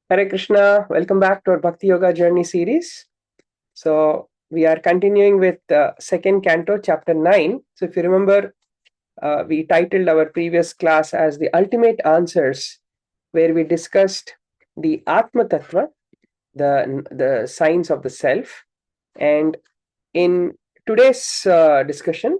Hare Krishna, welcome back to our Bhakti Yoga Journey series. So, we are continuing with the second canto, chapter 9. So, if you remember, we titled our previous class as The Ultimate Answers, where we discussed the Atma Tattva, the science of the self. And in today's discussion,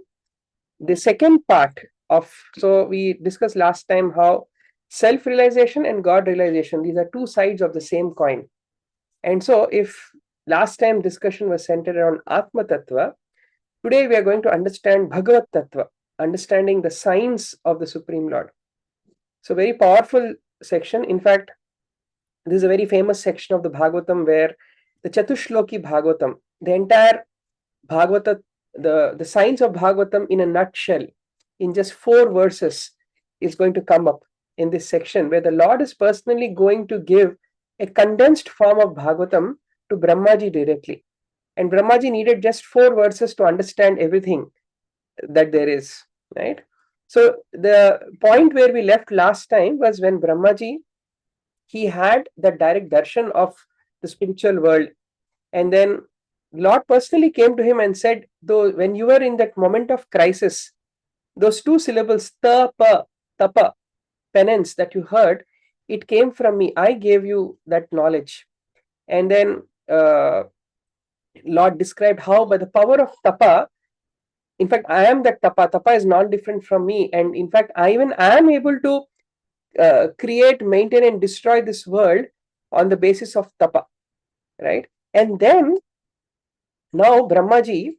the second part of, so we discussed last time how self realization and God realization, these are two sides of the same coin. And so, if last time discussion was centered around Atma Tattva, today we are going to understand Bhagavad Tattva, understanding the science of the Supreme Lord. So, very powerful section. In fact, this is a very famous section of the Bhagavatam where the Chatushloki Bhagavatam, the entire Bhagavata, the science of Bhagavatam in a nutshell, in just 4 verses, is going to come up in this section where the Lord is personally going to give a condensed form of Bhagavatam to Brahmaji directly. And Brahmaji needed just 4 verses to understand everything that there is, right? So the point where we left last time was when Brahmaji, he had the direct darshan of the spiritual world. And then Lord personally came to him and said, though when you were in that moment of crisis, those 2 syllables, tapa, penance that you heard, it came from me. I gave you that knowledge. And then Lord described how by the power of tapa, in fact, I am that tapa. Tapa is not different from me. And in fact, I am able to create, maintain, and destroy this world on the basis of tapa, right? And then now Brahmaji,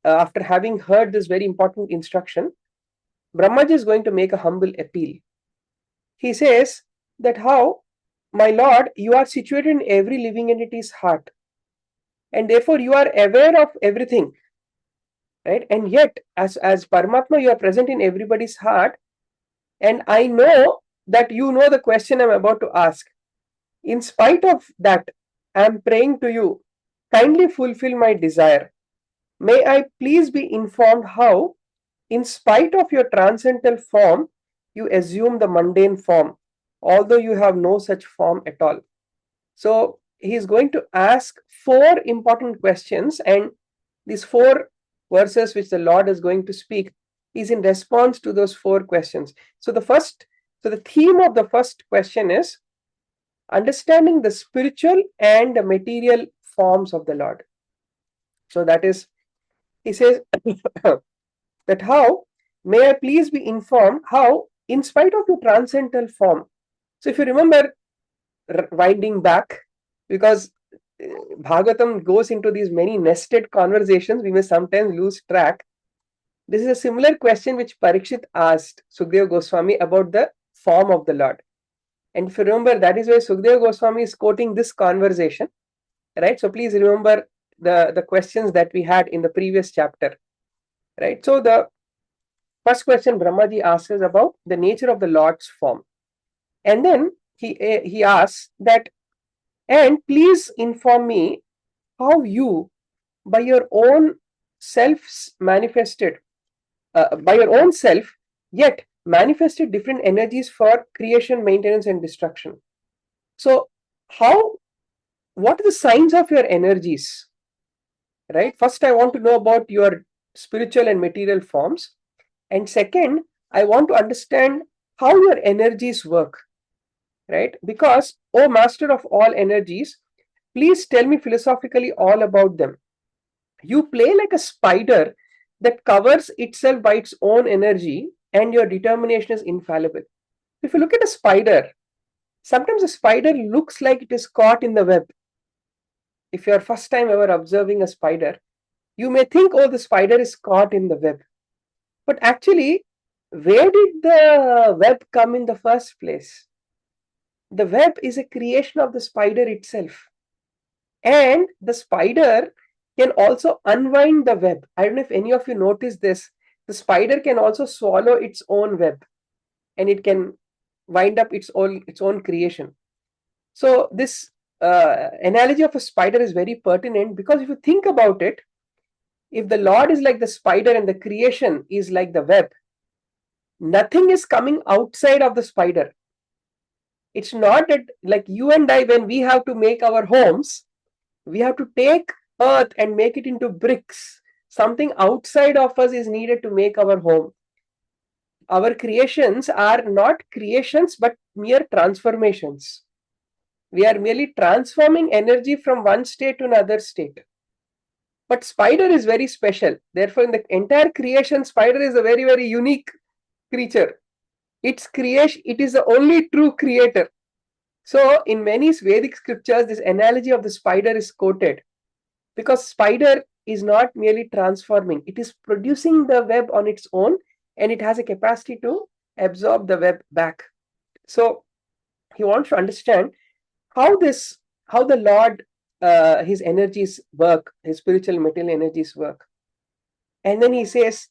after having heard this very important instruction, Brahmaji is going to make a humble appeal. He says that how, my Lord, you are situated in every living entity's heart, and therefore you are aware of everything, right? And yet, as Paramatma, you are present in everybody's heart, and I know that you know the question I'm about to ask. In spite of that, I am praying to you, kindly fulfill my desire. May I please be informed how, in spite of your transcendental form, you assume the mundane form, although you have no such form at all. So he is going to ask 4 important questions, and these 4 verses which the Lord is going to speak is in response to those 4 questions. So the theme of the first question is understanding the spiritual and the material forms of the Lord. So that is, he says that how, may I please be informed how, in spite of the transcendental form. So if you remember, winding back, because Bhagavatam goes into these many nested conversations, we may sometimes lose track. This is a similar question which Parikshit asked Sukadeva Goswami about the form of the Lord. And if you remember, that is why Sukadeva Goswami is quoting this conversation, right? So please remember the questions that we had in the previous chapter, right? So the first question Brahmaji asks is about the nature of the Lord's form. And then he asks that, and please inform me how you, by your own self manifested, by your own self, yet manifested different energies for creation, maintenance, and destruction. So, what are the signs of your energies? Right? First, I want to know about your spiritual and material forms. And second, I want to understand how your energies work. Right? Because, O Master of all energies, please tell me philosophically all about them. You play like a spider that covers itself by its own energy, and your determination is infallible. If you look at a spider, sometimes a spider looks like it is caught in the web. If you are first time ever observing a spider, you may think, oh, the spider is caught in the web. But actually, where did the web come in the first place? The web is a creation of the spider itself. And the spider can also unwind the web. I don't know if any of you noticed this. The spider can also swallow its own web, and it can wind up its own creation. So this analogy of a spider is very pertinent, because if you think about it, if the Lord is like the spider and the creation is like the web, nothing is coming outside of the spider. It's not that like you and I, when we have to make our homes, we have to take earth and make it into bricks. Something outside of us is needed to make our home. Our creations are not creations but mere transformations. We are merely transforming energy from one state to another state. But spider is very special. Therefore, in the entire creation, spider is a very, very unique creature. Its creation, it is the only true creator. So, in many Vedic scriptures, this analogy of the spider is quoted because spider is not merely transforming; it is producing the web on its own, and it has a capacity to absorb the web back. So, he wants to understand how the Lord, his energies work, his spiritual material energies work. And then he says,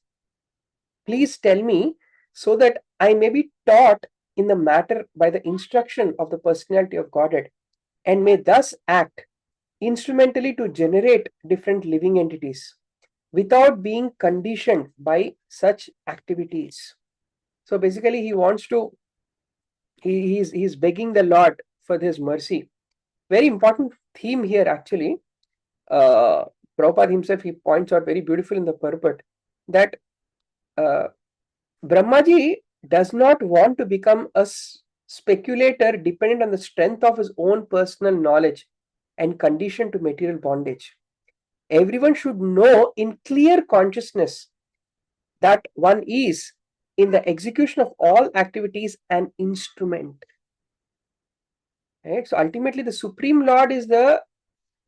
please tell me so that I may be taught in the matter by the instruction of the personality of Godhead, and may thus act instrumentally to generate different living entities without being conditioned by such activities. So basically, he wants to, he's begging the Lord for his mercy. Very important theme here, actually. Prabhupada himself, he points out very beautiful in the purport that Brahmaji does not want to become a speculator dependent on the strength of his own personal knowledge and conditioned to material bondage. Everyone should know in clear consciousness that one is, in the execution of all activities, an instrument. Right? So ultimately, the Supreme Lord is the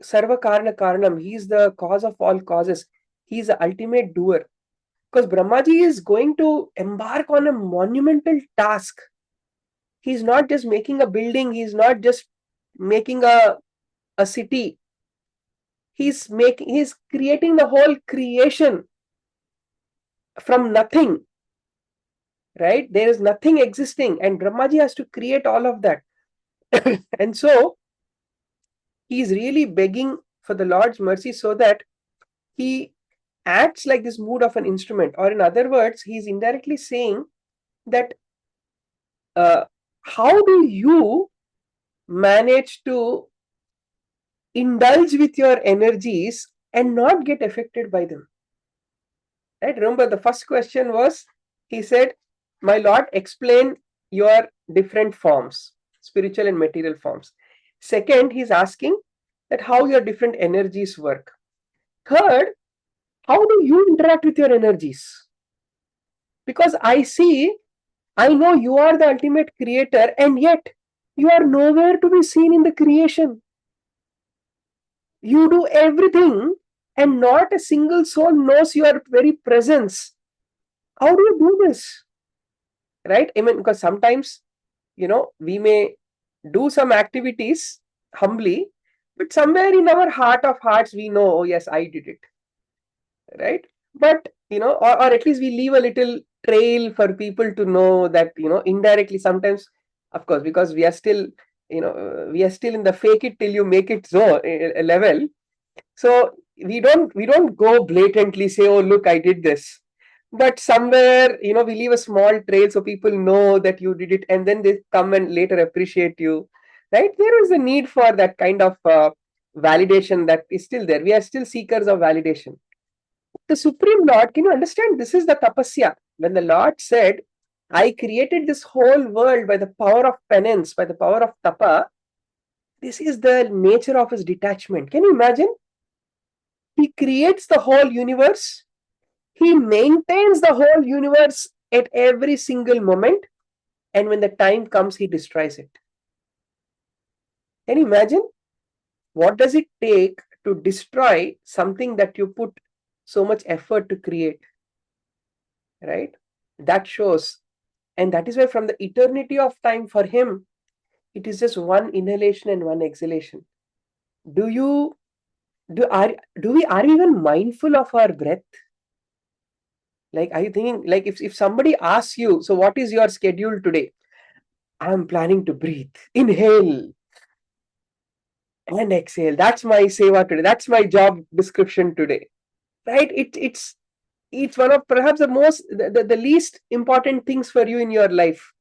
Sarva Karana Karanam. He is the cause of all causes. He is the ultimate doer. Because Brahmaji is going to embark on a monumental task. He's not just making a building, he's not just making a city. He's creating the whole creation from nothing. Right? There is nothing existing, and Brahmaji has to create all of that. And so he's really begging for the Lord's mercy so that he acts like this mood of an instrument, or in other words, he's indirectly saying that how do you manage to indulge with your energies and not get affected by them? Right? Remember, the first question was, he said, my Lord, explain your different forms, spiritual and material forms. Second, he's asking that how your different energies work. Third, how do you interact with your energies? Because I know you are the ultimate creator, and yet you are nowhere to be seen in the creation. You do everything, and not a single soul knows your very presence. How do you do this? Right? I mean, because sometimes, we may do some activities humbly, but somewhere in our heart of hearts, we know, oh yes, I did it. Right? But, or at least we leave a little trail for people to know that, indirectly sometimes, of course, because we are still, we are still in the fake it till you make it level. So we don't go blatantly say, oh, look, I did this. But somewhere, we leave a small trail so people know that you did it, and then they come and later appreciate you. Right? There is a need for that kind of validation that is still there. We are still seekers of validation. The Supreme Lord, can you understand? This is the tapasya. When the Lord said, I created this whole world by the power of penance, by the power of tapa, this is the nature of his detachment. Can you imagine? He creates the whole universe. He maintains the whole universe at every single moment. And when the time comes, he destroys it. Can you imagine? What does it take to destroy something that you put so much effort to create? Right? That shows. And that is why from the eternity of time for him, it is just one inhalation and one exhalation. Are we even mindful of our breath? Like, are you thinking, like, if somebody asks you, so what is your schedule today? I'm planning to breathe, inhale and exhale. That's my seva today. That's my job description today. Right? It's one of perhaps the least important things for you in your life.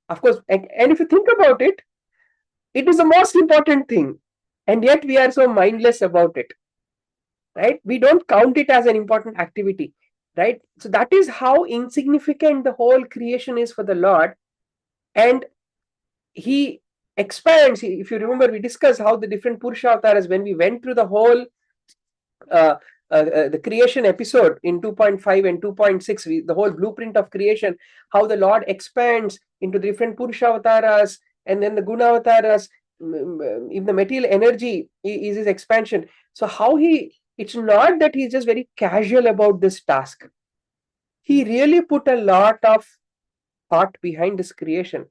Of course, and if you think about it, It is the most important thing. And yet we are so mindless about it. Right? We don't count it as an important activity. Right? So that is how insignificant the whole creation is for the Lord. And he expands. If you remember, we discussed how the different Purusha avatars, when we went through the whole uh, the creation episode in 2.5 and 2.6, the whole blueprint of creation, how the Lord expands into different Purusha avatars and then the Guna avatars. In the material energy is his expansion. So how it's not that he's just very casual about this task. He really put a lot of thought behind this creation.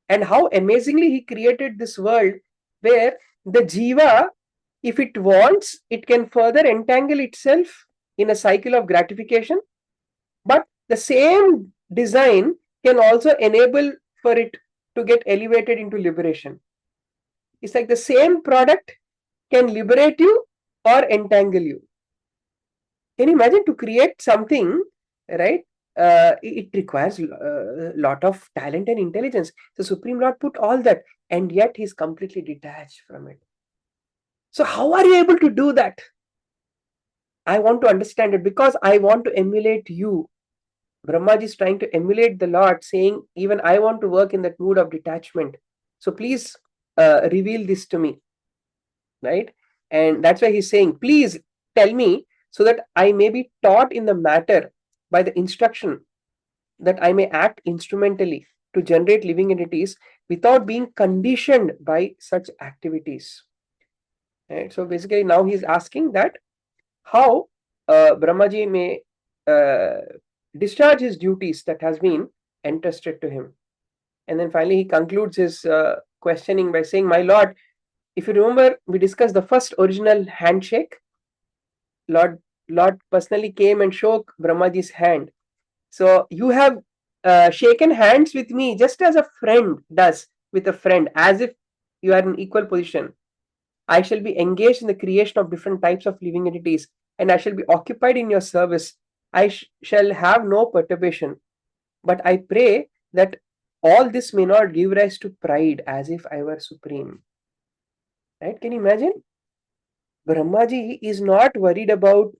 And how amazingly he created this world where the jiva, if it wants, it can further entangle itself in a cycle of gratification. But the same design can also enable for it to get elevated into liberation. It's like the same product can liberate you or entangle you. Can you imagine to create something, right? It requires a lot of talent and intelligence. The Supreme Lord put all that, and yet he's completely detached from it. So how are you able to do that? I want to understand it because I want to emulate you. Brahmaji is trying to emulate the Lord, saying, even I want to work in that mood of detachment. So please reveal this to me. Right? And that's why he's saying, please tell me so that I may be taught in the matter by the instruction, that I may act instrumentally to generate living entities without being conditioned by such activities. Right? So basically now he's asking that how Brahmaji may discharge his duties that has been entrusted to him. And then finally he concludes his questioning by saying, my Lord, if you remember, we discussed the first original handshake. Lord personally came and shook Brahmaji's hand. So you have shaken hands with me just as a friend does with a friend, as if you are in equal position. I shall be engaged in the creation of different types of living entities, and I shall be occupied in your service. I shall have no perturbation. But I pray that all this may not give rise to pride, as if I were supreme. Right? Can you imagine? Brahmaji is not worried about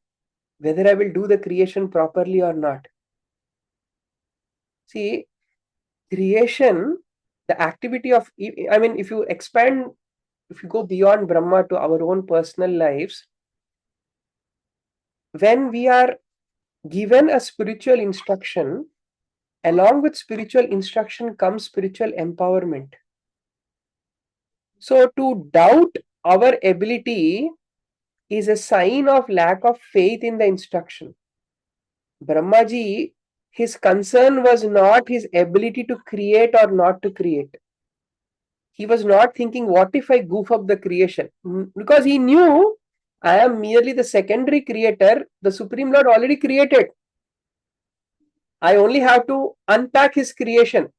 whether I will do the creation properly or not. See, creation, the activity of, I mean, if you expand, if you go beyond Brahma to our own personal lives, when we are given a spiritual instruction, along with spiritual instruction comes spiritual empowerment. So to doubt our ability is a sign of lack of faith in the instruction. Brahmaji, his concern was not his ability to create or not to create. He was not thinking, what if I goof up the creation? Because he knew, I am merely the secondary creator. The Supreme Lord already created. I only have to unpack his creation.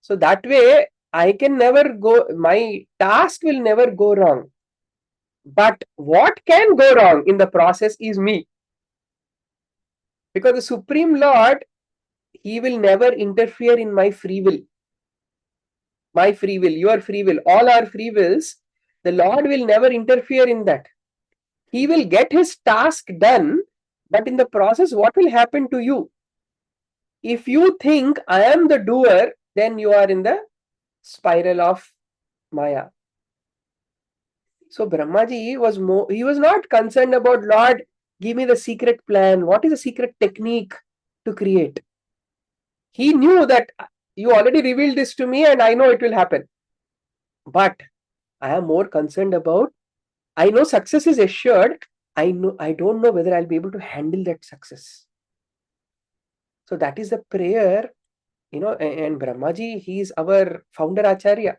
So that way, I can never go, my task will never go wrong. But what can go wrong in the process is me. Because the Supreme Lord, he will never interfere in my free will. My free will, your free will, all our free wills, the Lord will never interfere in that. He will get his task done, but in the process, what will happen to you? If you think I am the doer, then you are in the spiral of Maya. So Brahmaji was he was not concerned about, Lord, give me the secret plan. What is the secret technique to create? He knew that you already revealed this to me and I know it will happen. But I am more concerned about, I know success is assured. I don't know whether I'll be able to handle that success. So that is the prayer, and Brahmaji, he is our founder Acharya.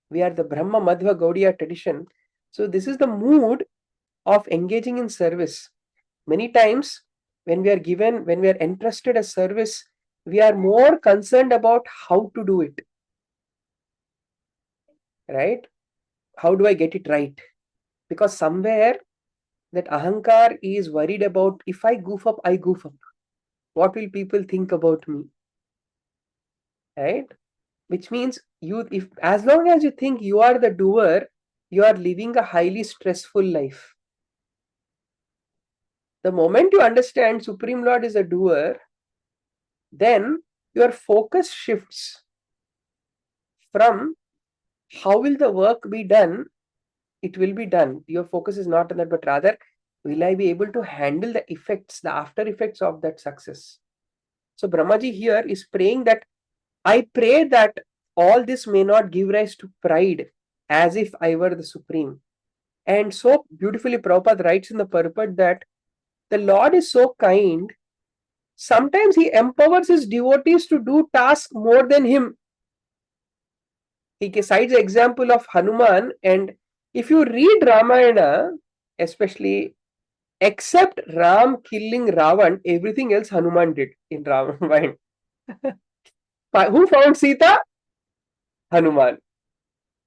We are the Brahma Madhva Gaudiya tradition. So this is the mood of engaging in service. Many times when we are entrusted a service, we are more concerned about how to do it. Right? How do I get it right? Because somewhere that ahankar is worried about, if I goof up, I goof up. What will people think about me? Right? which means if as long as you think you are the doer, you are living a highly stressful life. The moment you understand Supreme Lord is a doer, then your focus shifts from how will the work be done. It will be done. Your focus is not on that, but rather, will I be able to handle the effects, the after effects of that success? So Brahmaji here is praying that, I pray that all this may not give rise to pride as if I were the supreme. And so beautifully Prabhupada writes in the purport that the Lord is so kind, sometimes he empowers his devotees to do tasks more than him. He cites the example of Hanuman, and if you read Ramayana, especially except Ram killing Ravan, everything else Hanuman did in Ramayana. Who found Sita? Hanuman.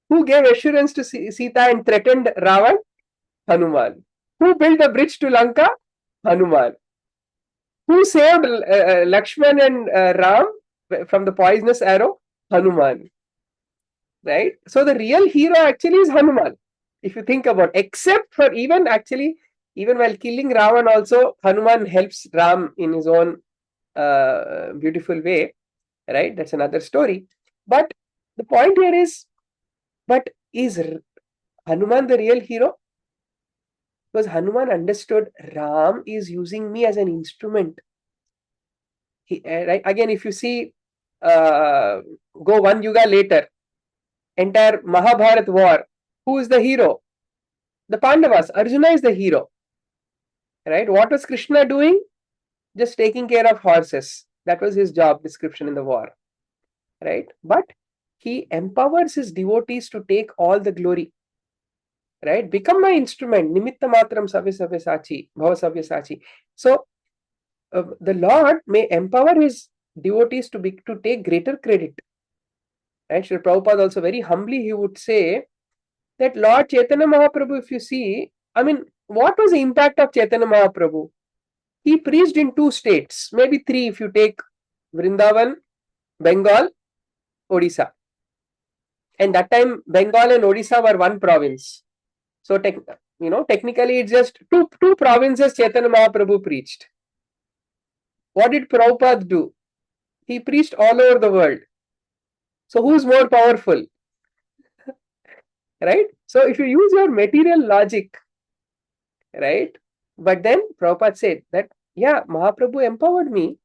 Who gave assurance to Sita and threatened Ravan? Hanuman. Who built the bridge to Lanka? Hanuman. Who saved Lakshman and Ram from the poisonous arrow? Hanuman. Right? So the real hero actually is Hanuman. If you think about, except for even while killing Ravan also, Hanuman helps Ram in his own beautiful way. Right? That's another story. But the point here is, but is Hanuman the real hero? Because Hanuman understood Ram is using me as an instrument. Right? Again, if you see, go one yuga later, entire Mahabharat war, who is the hero? The Pandavas. Arjuna is the hero. Right? What was Krishna doing? Just taking care of horses. That was his job description in the war. Right? But he empowers his devotees to take all the glory. Right? Become my instrument. Nimitta matram savyasachi, bhava savyasachi. So the Lord may empower his devotees to take greater credit. Right? Srila Prabhupada also very humbly he would say that Lord Chaitanya Mahaprabhu, if you see, I mean, what was the impact of Chaitanya Mahaprabhu? He preached in 2 states, maybe 3 if you take Vrindavan, Bengal, Odisha. And that time Bengal and Odisha were one province. So technically it's just two provinces Chaitanya Mahaprabhu preached. What did Prabhupada do? He preached all over the world. So who's more powerful? Right? So if you use your material logic, right? But then Prabhupada said that, yeah, Mahaprabhu empowered me,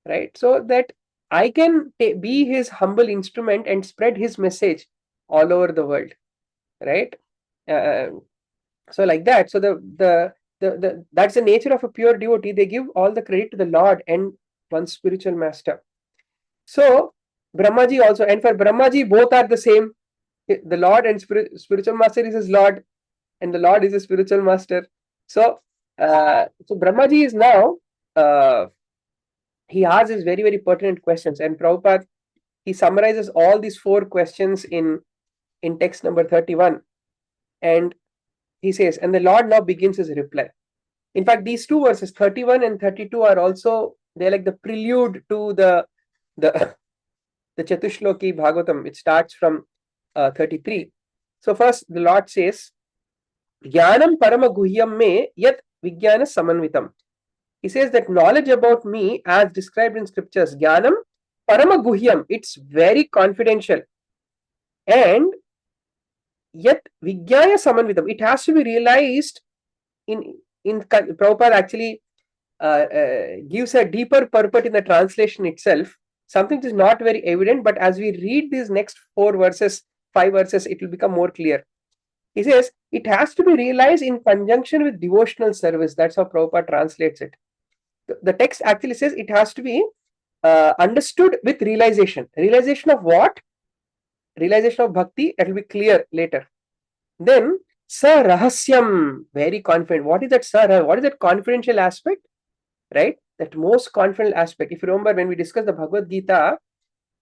right? So that I can be his humble instrument and spread his message all over the world, right? So like that. So that's the nature of a pure devotee. They give all the credit to the Lord and one spiritual master. So Brahmaji also, and for Brahmaji both are the same. The Lord and spiritual master is his Lord, and the Lord is a spiritual master. So Brahmaji is now he asks his very, very pertinent questions, and Prabhupada he summarizes all these 4 questions in text number 31, and he says, and the Lord now begins his reply. In fact, these 2 verses 31 and 32 are also, they're like the prelude to the Chatushloki Bhagavatam. It starts from 33. So first the Lord says, Jnanam parama guhyam me yat vijnana samanvitam. He says that knowledge about me as described in scriptures, Jnanam parama guhyam, it's very confidential. And yet vijnana samanvitam, it has to be realized in Prabhupada actually gives a deeper purport in the translation itself. Something is not very evident, but as we read these next 4 verses, 5 verses, it will become more clear. He says, it has to be realized in conjunction with devotional service. That's how Prabhupada translates it. The text actually says it has to be understood with realization. Realization of what? Realization of bhakti. That will be clear later. Then, sa rahasyam, very confident. What is that sa? What is that confidential aspect? Right? That most confidential aspect. If you remember when we discussed the Bhagavad Gita,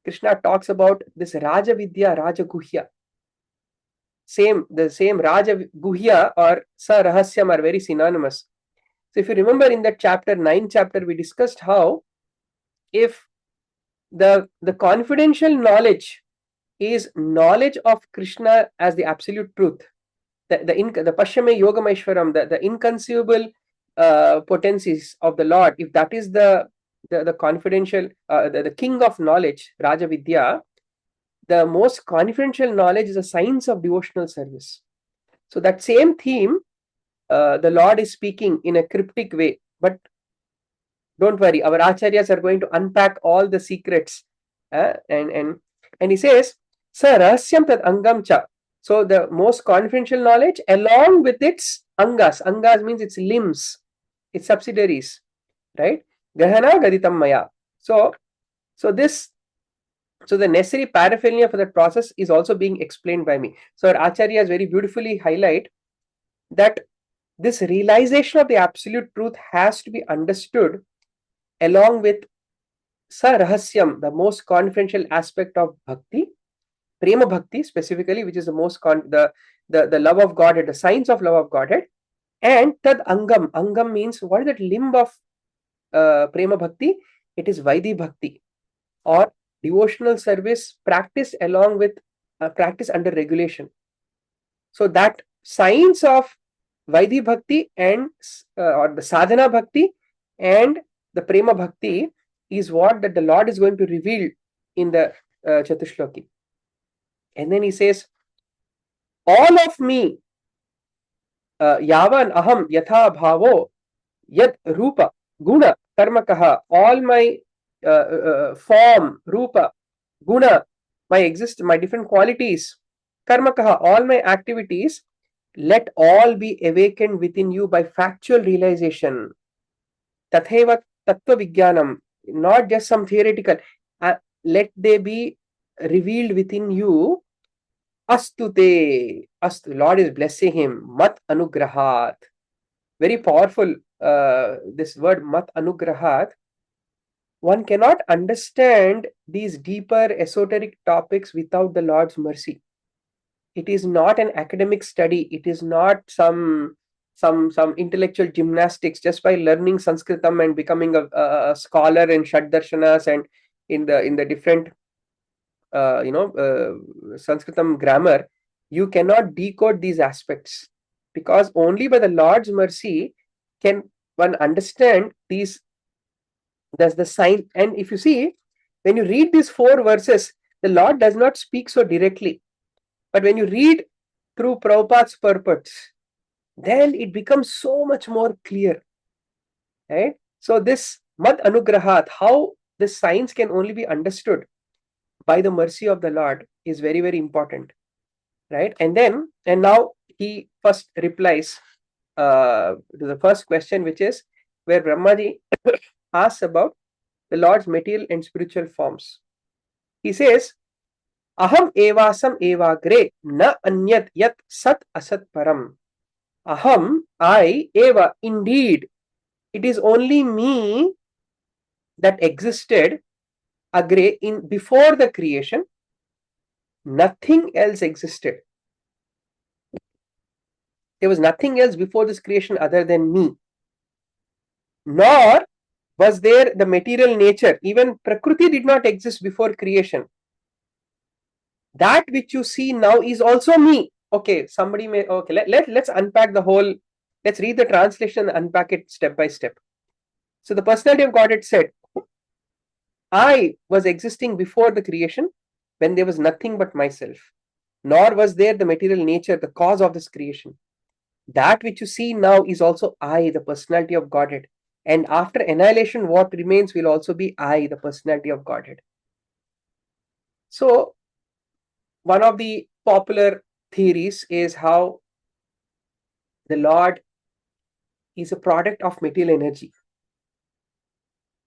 Krishna talks about this Raja Vidya, Raja Guhya. The same Raja Guhya or Sa Rahasyam are very synonymous. So if you remember in that chapter 9 chapter, we discussed how if the confidential knowledge is knowledge of Krishna as the absolute truth. The Pashyame Yogameshwaram, the inconceivable potencies of the Lord, if that is the confidential, the king of knowledge, Raja Vidya, the most confidential knowledge is a science of devotional service. So that same theme, the Lord is speaking in a cryptic way, but don't worry, our acharyas are going to unpack all the secrets, and he says, "Sa rahasyam tad angam cha." So the most confidential knowledge, along with its angas. Angas means its limbs, its subsidiaries, right? Gahana gaditam maya. So the necessary paraphernalia for that process is also being explained by me. So our acharyas very beautifully highlight that this realization of the absolute truth has to be understood along with Sa Rahasyam, the most confidential aspect of Bhakti, Prema Bhakti specifically, which is the most the love of Godhead, the science of love of Godhead, and Tad Angam. Angam means what is that limb of Prema Bhakti? It is Vaidhi Bhakti, or devotional service practice along with practice under regulation. So that science of Vaidhi Bhakti and or the Sadhana Bhakti and the Prema Bhakti is what that the Lord is going to reveal in the Chatushloki. And then he says, all of me, yavan aham yatha bhavo yat rupa guna karmakaha, all my form, rupa, guna, my different qualities, karmakaha, all my activities, let all be awakened within you by factual realization. Tatheva tattva vijnanam, not just some theoretical. Let they be revealed within you. Astute, astu, Lord is blessing him. Mat anugrahat. Very powerful, this word mat anugrahat. One cannot understand these deeper esoteric topics without the Lord's mercy. It is not an academic study. It is not some intellectual gymnastics just by learning Sanskritam and becoming a scholar in Shaddarshanas and in the different Sanskritam grammar. You cannot decode these aspects, because only by the Lord's mercy can one understand these. That's the sign. And if you see, when you read these 4 verses, the Lord does not speak so directly. But when you read through Prabhupada's purports, then it becomes so much more clear. Right? So this Mad Anugrahat, how this science can only be understood by the mercy of the Lord, is very, very important. Right? And now he first replies to the first question, which is where Brahmaji asks about the Lord's material and spiritual forms. He says, Aham evasam evagre na anyat yat sat asat param. Aham, I, eva, indeed, it is only me that existed agre in before the creation. Nothing else existed. There was nothing else before this creation other than me. Nor was there the material nature. Even Prakriti did not exist before creation. That which you see now is also me. Okay, somebody may, okay, let's unpack the whole, let's read the translation and unpack it step by step. So the personality of Godhead said, I was existing before the creation when there was nothing but myself. Nor was there the material nature, the cause of this creation. That which you see now is also I, the personality of Godhead. And after annihilation, what remains will also be I, the personality of Godhead. So one of the popular theories is how the Lord is a product of material energy.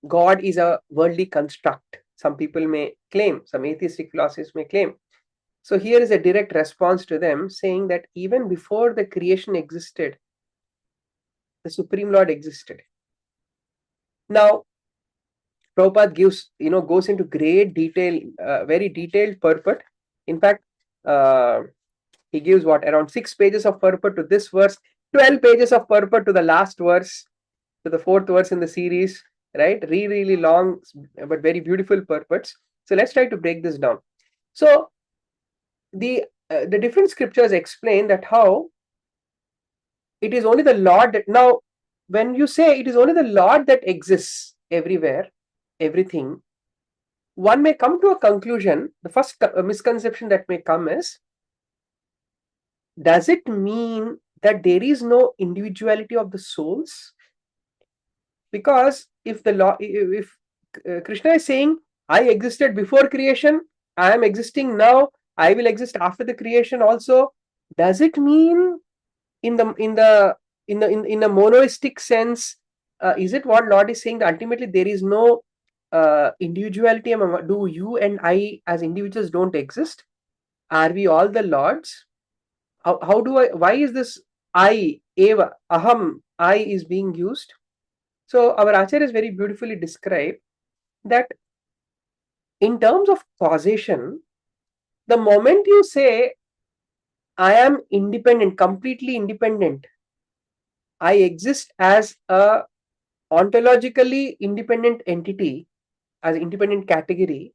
God is a worldly construct. Some people may claim, some atheistic philosophers may claim. So here is a direct response to them, saying that even before the creation existed, the Supreme Lord existed. Now, Prabhupada goes into great detail, very detailed purport. In fact, he gives around 6 pages of purport to this verse, 12 pages of purport to the last verse, to the 4th verse in the series, right? Really long but very beautiful purports. So let's try to break this down. So the different scriptures explain that how it is only the Lord that, now when you say it is only the Lord that exists everywhere, everything, one may come to a conclusion. The first misconception that may come is, does it mean that there is no individuality of the souls? Because if the law, if Krishna is saying, I existed before creation, I am existing now, I will exist after the creation also, does it mean in a monoistic sense, is it what Lord is saying that ultimately there is no individuality among, do you and I as individuals don't exist? Are we all the Lord's? How do I, why is this I, eva, aham, I is being used? So our Acharya is very beautifully described that in terms of causation, the moment you say I am independent, completely independent, I exist as a ontologically independent entity, as independent category,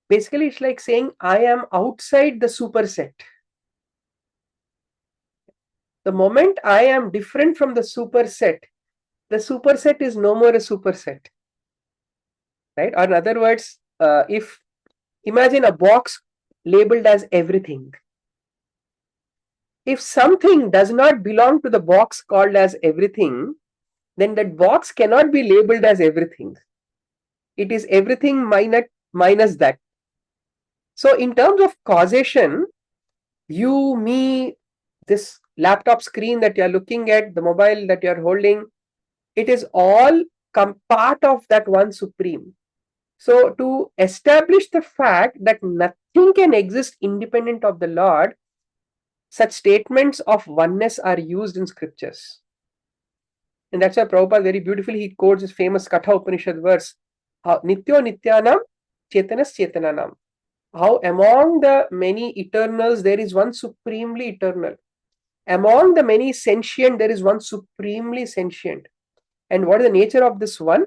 basically it's like saying I am outside the superset. The moment I am different from the superset is no more a superset, right? Or in other words, if imagine a box labeled as everything. If something does not belong to the box called as everything, then that box cannot be labeled as everything. It is everything minus that. So in terms of causation, you, me, this laptop screen that you're looking at, the mobile that you're holding, it is all part of that one supreme. So to establish the fact that nothing can exist independent of the Lord, such statements of oneness are used in scriptures. And that's why Prabhupada very beautifully he quotes his famous Katha Upanishad verse, Nityo Nityanam Chetanas Chetananam. How among the many eternals there is one supremely eternal. Among the many sentient there is one supremely sentient. And what is the nature of this one?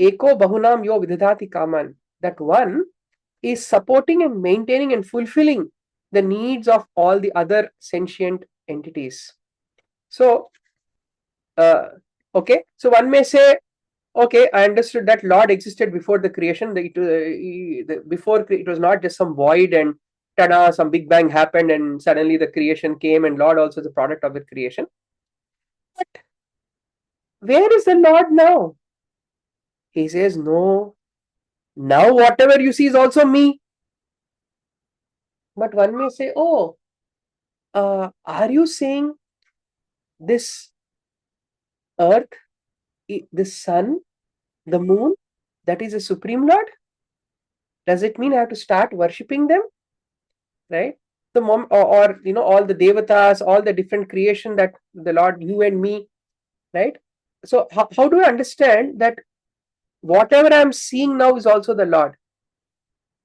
Eko Bahunam Yo Vidhati Kaman. That one is supporting and maintaining and fulfilling the needs of all the other sentient entities. So, okay, so one may say, okay, I understood that Lord existed before the creation. Before it was not just some void and tada, some big bang happened and suddenly the creation came and Lord also is a product of the creation. But where is the Lord now? He says, no, now whatever you see is also me. But one may say, oh, are you saying this earth, the sun, the moon, that is a supreme Lord? Does it mean I have to start worshipping them? Right? The or all the devatas, all the different creation that the Lord, you and me, right? So how do I understand that whatever I'm seeing now is also the Lord?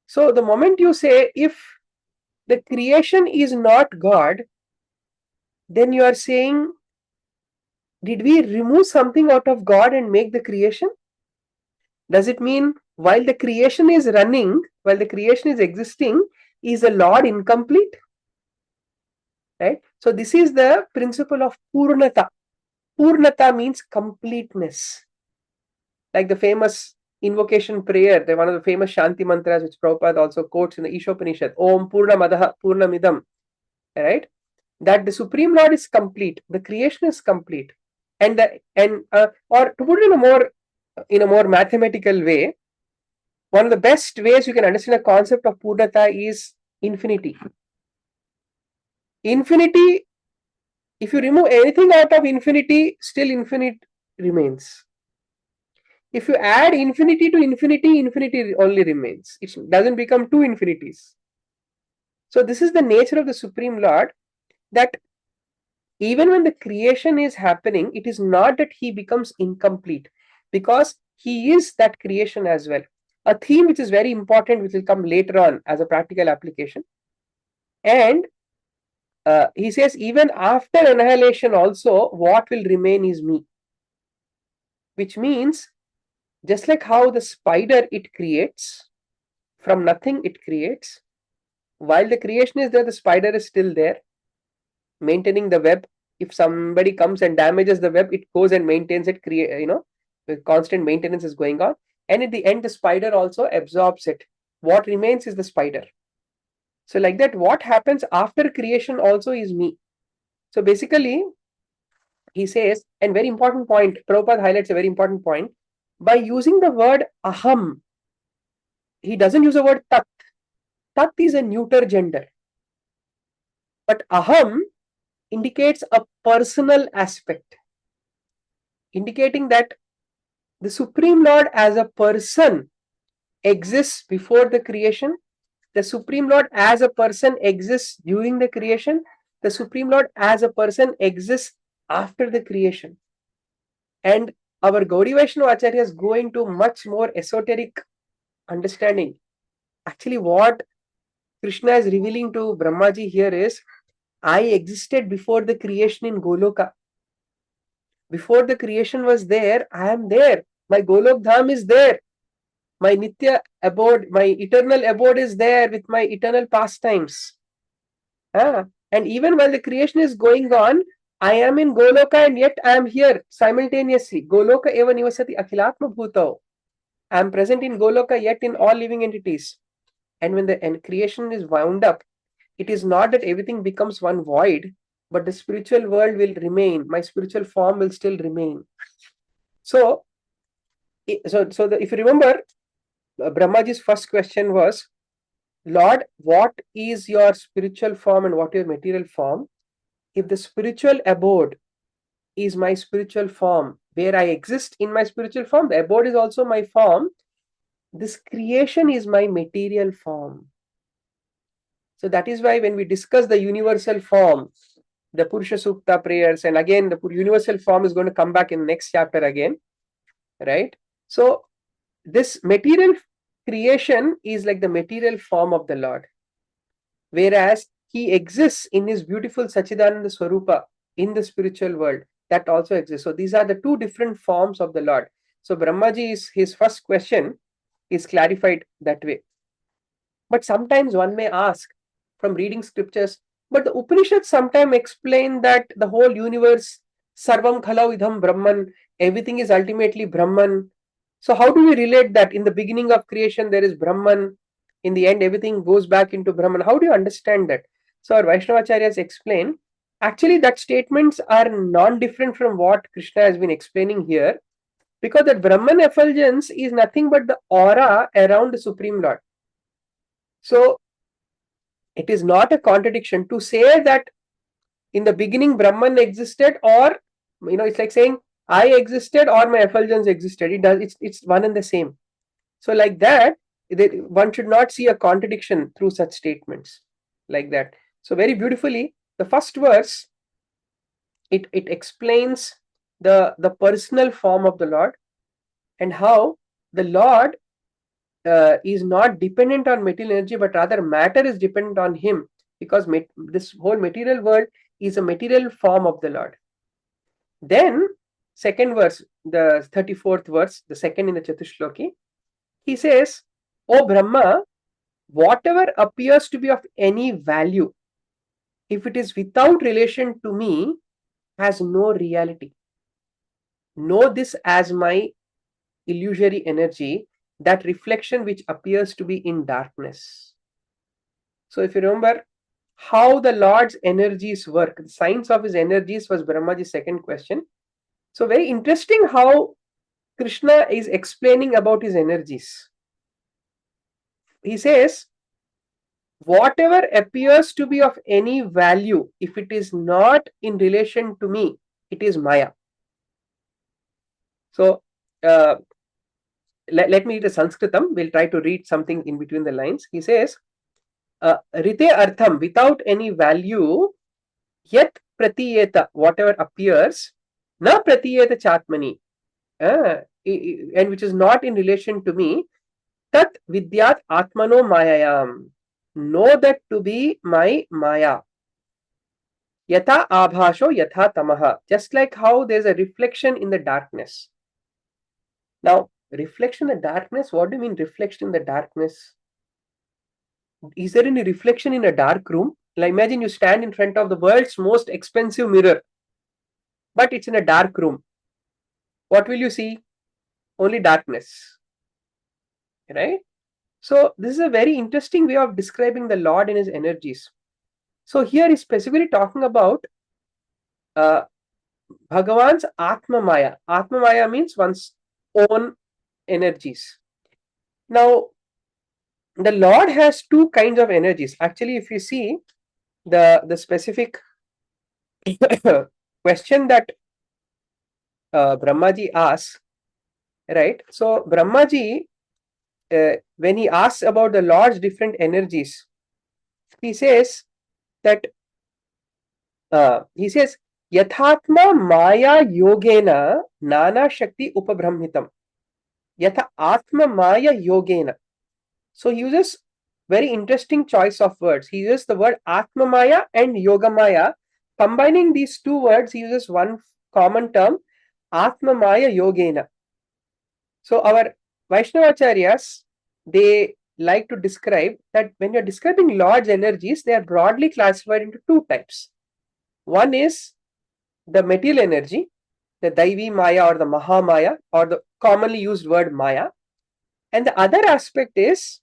So the moment you say if the creation is not God, then you are saying, did we remove something out of God and make the creation? Does it mean while the creation is running, while the creation is existing, is the Lord incomplete? Right? So this is the principle of Purnata. Purnata means completeness. Like the famous invocation prayer, one of the famous Shanti mantras which Prabhupada also quotes in the Ishopanishad, Om Purnamadaha Purnamidam. Right? That the Supreme Lord is complete, the creation is complete. And or to put it in a more mathematical way, one of the best ways you can understand the concept of Purnata is infinity. Infinity, if you remove anything out of infinity, still infinite remains. If you add infinity to infinity, infinity only remains. It doesn't become two infinities. So this is the nature of the Supreme Lord, that even when the creation is happening, it is not that he becomes incomplete, because he is that creation as well. A theme which is very important, which will come later on as a practical application. And he says, even after annihilation also, what will remain is me. Which means Just like how the spider it creates, from nothing it creates. While the creation is there, the spider is still there, maintaining the web. If somebody comes and damages the web, it goes and maintains it, the constant maintenance is going on. And at the end, the spider also absorbs it. What remains is the spider. So like that, what happens after creation also is me. So basically, he says, and very important point, Prabhupada highlights a very important point, by using the word aham, he doesn't use the word tat. Tat is a neuter gender. But aham indicates a personal aspect, indicating that the Supreme Lord as a person exists before the creation. The Supreme Lord as a person exists during the creation. The Supreme Lord as a person exists after the creation. And our Gauri Vaishnava Acharyas go into much more esoteric understanding. Actually, what Krishna is revealing to Brahmaji here is, I existed before the creation in Goloka. Before the creation was there, I am there. My Golok Dham is there. My Nitya abode, my eternal abode is there with my eternal pastimes. And even while the creation is going on, I am in Goloka and yet I am here simultaneously. Goloka eva nivasati akhilatma bhutao. I am present in Goloka yet in all living entities. And when the creation is wound up, it is not that everything becomes one void, but the spiritual world will remain. My spiritual form will still remain. So if you remember, Brahmaji's first question was, Lord, what is your spiritual form and what is your material form? If the spiritual abode is my spiritual form, where I exist in my spiritual form, the abode is also my form. This creation is my material form. So that is why when we discuss the universal form, the Purusha Sukta prayers, and again the universal form is going to come back in the next chapter again, right? So this material creation is like the material form of the Lord, whereas he exists in his beautiful Sachidananda Swarupa in the spiritual world. That also exists. So these are the two different forms of the Lord. So Brahmaji, his first question is clarified that way. But sometimes one may ask, from reading scriptures, but the Upanishads sometimes explain that the whole universe, Sarvam Khalau Idham Brahman, everything is ultimately Brahman. So how do we relate that? In the beginning of creation, there is Brahman. In the end, everything goes back into Brahman. How do you understand that? So our Vaishnavacharyas explain, actually that statements are non-different from what Krishna has been explaining here, because that Brahman effulgence is nothing but the aura around the Supreme Lord. So it is not a contradiction to say that in the beginning Brahman existed, or it's like saying I existed or my effulgence existed. It's one and the same. So like that, one should not see a contradiction through such statements like that. So very beautifully, the first verse, it explains the personal form of the Lord and how the Lord is not dependent on material energy, but rather matter is dependent on him, because this whole material world is a material form of the Lord. Then second verse, the 34th verse, the second in the Chatushloki, he says, O Brahma, whatever appears to be of any value, if it is without relation to me, has no reality. Know this as my illusory energy, that reflection which appears to be in darkness. So if you remember how the Lord's energies work, the science of his energies was Brahmaji's second question. So very interesting how Krishna is explaining about his energies. He says, whatever appears to be of any value, if it is not in relation to me, it is Maya. So let me read a Sanskritam. We'll try to read something in between the lines. He says, Rite artham, without any value, yet pratiyeta, whatever appears, na pratiyeta chatmani, and which is not in relation to me, tat vidyat atmano mayayam. Know that to be my Maya. Yatha abhasho yatha tamaha. Just like how there's a reflection in the darkness. Now, reflection in the darkness. What do you mean reflection in the darkness? Is there any reflection in a dark room? Like imagine you stand in front of the world's most expensive mirror, but it's in a dark room. What will you see? Only darkness, right? So this is a very interesting way of describing the Lord and his energies. So here is specifically talking about Bhagavan's Atma Maya. Atma Maya means one's own energies. Now, the Lord has two kinds of energies. Actually, if you see the specific question that Brahmaji asks, right? So Brahmaji, when he asks about the Lord's different energies, he says that Yathatma Maya Yogena Nana Shakti Upabrahmitam. Yatha Atma Maya Yogena. So he uses very interesting choice of words. He uses the word Atma Maya and Yoga Maya. Combining these two words, he uses one common term, Atma Maya Yogena. So our Vaishnavacharyas, they like to describe that when you're describing Lord's energies, they are broadly classified into two types. One is the material energy, the Daivi Maya or the Maha Maya or the commonly used word Maya. And the other aspect is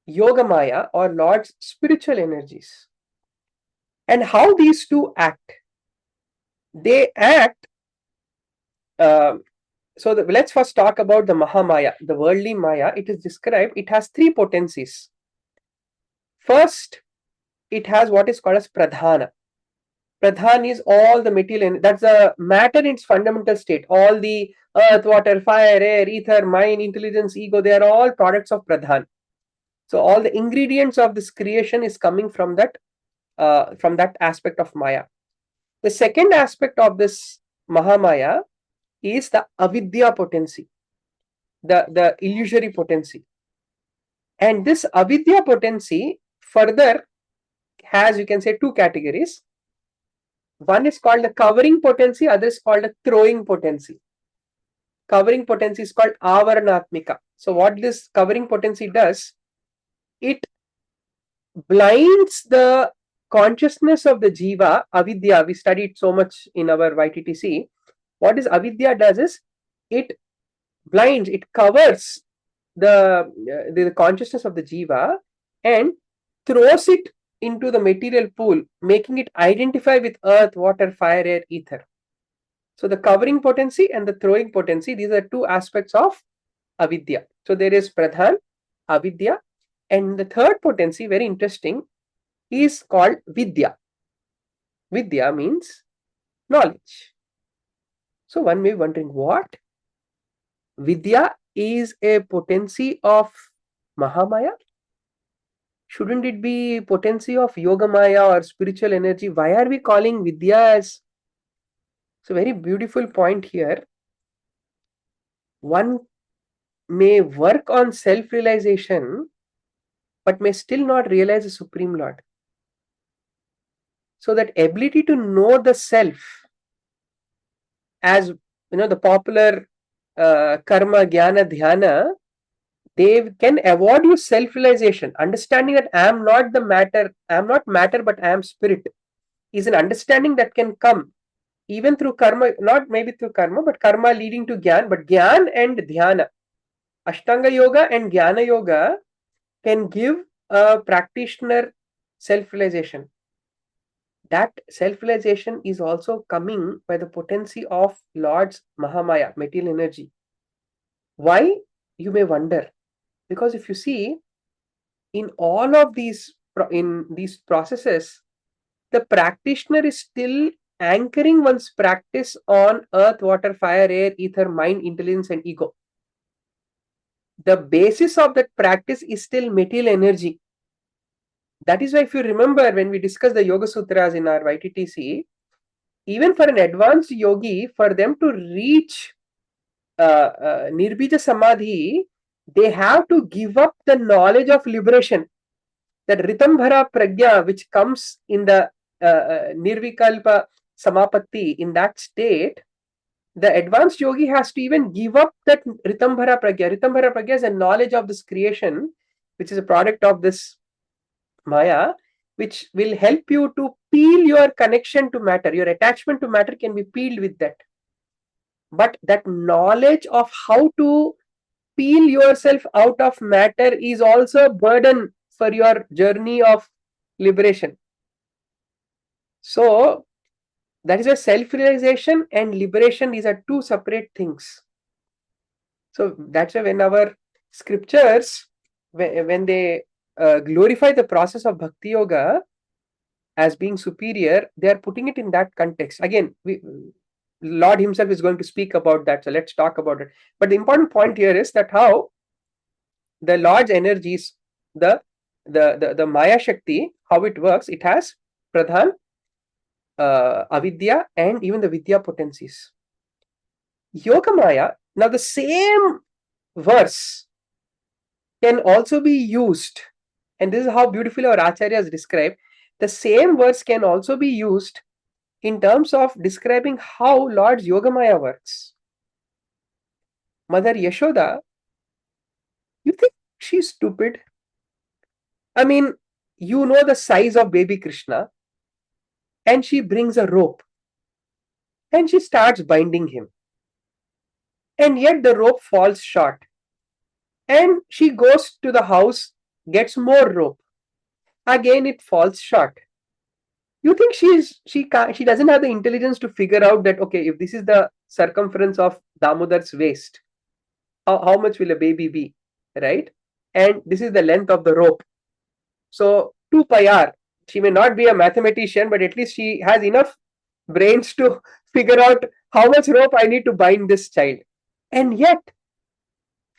Yoga Maya or Lord's spiritual energies. And how these two act? They act, let's first talk about the Mahamaya, the worldly Maya. It is described, it has three potencies. First, it has what is called as Pradhana. Pradhan is all the material, that's the matter in its fundamental state. All the earth, water, fire, air, ether, mind, intelligence, ego, they are all products of Pradhan. So all the ingredients of this creation is coming from that aspect of Maya. The second aspect of this Mahamaya is the avidya potency, the illusory potency. And this avidya potency further has, you can say, two categories. One is called the covering potency, other is called the throwing potency. Covering potency is called avaranatmika. So what this covering potency does, it blinds the consciousness of the jiva, avidya. We studied so much in our YTTC. What is avidya does is, it blinds, it covers the consciousness of the jiva and throws it into the material pool, making it identify with earth, water, fire, air, ether. So the covering potency and the throwing potency, these are two aspects of avidya. So there is pradhan, avidya, and the third potency, very interesting, is called vidya. Vidya means knowledge. So one may be wondering, what? Vidya is a potency of Mahamaya? Shouldn't it be potency of Yoga Maya or spiritual energy? Why are we calling Vidya as? It's a very beautiful point here. One may work on self-realization, but may still not realize the Supreme Lord. So that ability to know the self, as you know, the popular karma, jnana, dhyana, they can award you self-realization. Understanding that I am not the matter, I am not matter, but I am spirit, is an understanding that can come even through karma, not maybe through karma, but karma leading to jnana, but jnana and dhyana. Ashtanga yoga and jnana yoga can give a practitioner self-realization. That self-realization is also coming by the potency of Lord's Mahamaya, material energy. Why? You may wonder. Because if you see, in all of these processes, the practitioner is still anchoring one's practice on earth, water, fire, air, ether, mind, intelligence, and ego. The basis of that practice is still material energy. That is why, if you remember, when we discussed the Yoga Sutras in our YTTC, even for an advanced yogi, for them to reach Nirbija Samadhi, they have to give up the knowledge of liberation. That Ritambhara Pragya, which comes in the Nirvikalpa Samapatti, in that state, the advanced yogi has to even give up that Ritambhara Pragya. Ritambhara Pragya is a knowledge of this creation, which is a product of this Maya, which will help you to peel your connection to matter. Your attachment to matter can be peeled with that. But that knowledge of how to peel yourself out of matter is also a burden for your journey of liberation. So, that is a self-realization and liberation. These are two separate things. So that's why when our scriptures, when they glorify the process of bhakti yoga as being superior, they are putting it in that context. Again, Lord himself is going to speak about that. So let's talk about it. But the important point here is that how the Lord's energies, the Maya Shakti, how it works, it has Pradhan, Avidya, and even the Vidya potencies. Yoga Maya, now the same verse can also be used, and this is how beautifully our acharyas describe. The same verse can also be used in terms of describing how Lord's Yogamaya works. Mother Yashoda, you think she's stupid? I mean, you know the size of baby Krishna, and she brings a rope and she starts binding him, and yet the rope falls short, and she goes to the house, gets more rope, again it falls short. You think she doesn't have the intelligence to figure out that, okay, if this is the circumference of Damodar's waist, how much will a baby be, right? And this is the length of the rope. So 2 pi r. She may not be a mathematician, but at least she has enough brains to figure out how much rope I need to bind this child. And yet,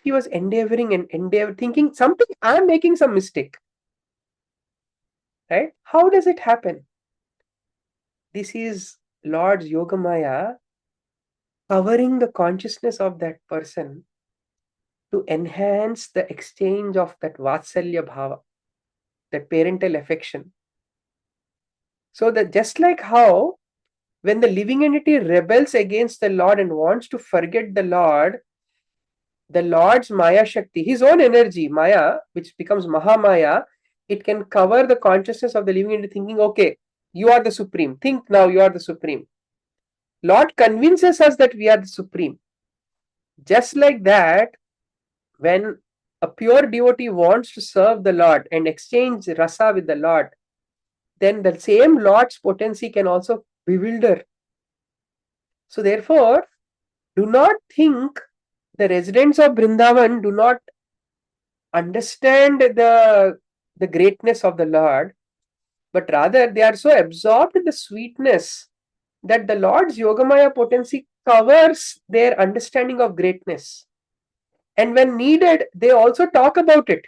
she was endeavoring and thinking something, I'm making some mistake. Right? How does it happen? This is Lord's Yogamaya covering the consciousness of that person to enhance the exchange of that Vatsalya Bhava, that parental affection. So that just like how when the living entity rebels against the Lord and wants to forget the Lord's Maya Shakti, his own energy, Maya, which becomes Mahamaya, it can cover the consciousness of the living entity thinking, okay, you are the supreme. Think now you are the supreme. Lord convinces us that we are the supreme. Just like that, when a pure devotee wants to serve the Lord and exchange rasa with the Lord, then the same Lord's potency can also bewilder. So therefore, do not think the residents of Vrindavan do not understand the greatness of the Lord, but rather they are so absorbed in the sweetness that the Lord's Yogamaya potency covers their understanding of greatness. And when needed, they also talk about it.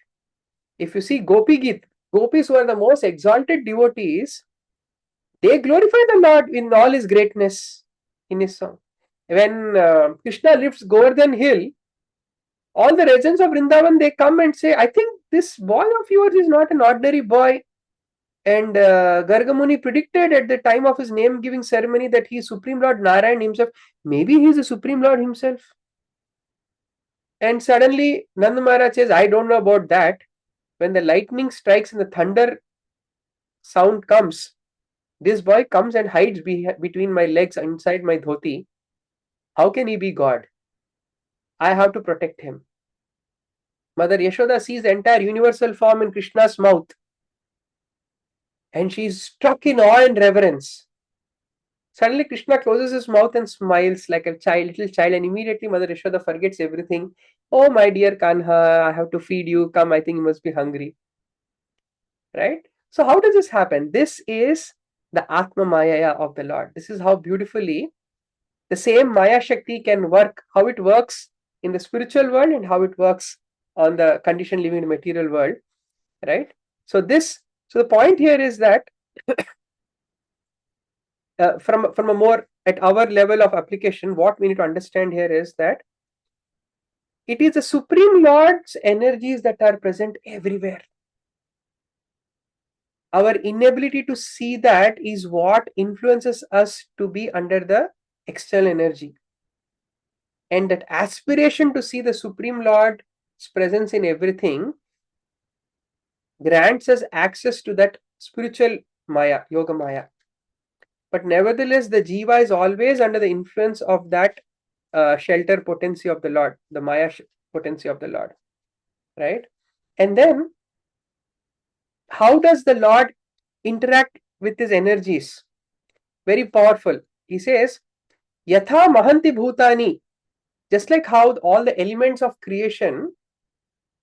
If you see Gopi Git, gopis who are the most exalted devotees, they glorify the Lord in all his greatness in his song. When Krishna lifts Govardhan hill, all the residents of Vrindavan, they come and say, I think this boy of yours is not an ordinary boy. And Gargamuni predicted at the time of his name giving ceremony that he is Supreme Lord Narayan himself. Maybe he is the Supreme Lord himself. And suddenly Nanda Maharaj says, I don't know about that. When the lightning strikes and the thunder sound comes, this boy comes and hides between my legs inside my dhoti. How can he be God? I have to protect him. Mother Yashoda sees the entire universal form in Krishna's mouth. And she is struck in awe and reverence. Suddenly Krishna closes his mouth and smiles like a little child, and immediately Mother Yashoda forgets everything. Oh, my dear Kanha, I have to feed you. Come, I think you must be hungry. Right? So how does this happen? This is the Atma Maya of the Lord. This is how beautifully the same Maya Shakti can work, how it works in the spiritual world and how it works on the conditioned living in the material world. Right? So the point here is that from a more at our level of application, what we need to understand here is that it is the Supreme Lord's energies that are present everywhere. Our inability to see that is what influences us to be under the external energy. And that aspiration to see the Supreme Lord's presence in everything grants us access to that spiritual Maya, Yoga Maya. But nevertheless, the Jiva is always under the influence of that shelter potency of the Lord, the Maya potency of the Lord, right? And then, how does the Lord interact with his energies? Very powerful. He says, Yatha Mahanti Bhutani, just like how all the elements of creation,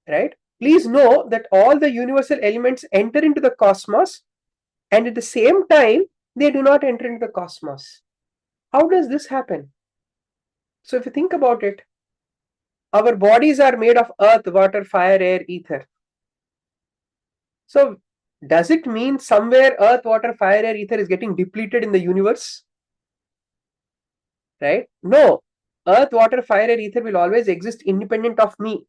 right? Please know that all the universal elements enter into the cosmos, and at the same time, they do not enter into the cosmos. How does this happen? So, if you think about it, our bodies are made of earth, water, fire, air, ether. So, does it mean somewhere earth, water, fire, air, ether is getting depleted in the universe? Right? No. Earth, water, fire, air, ether will always exist independent of me.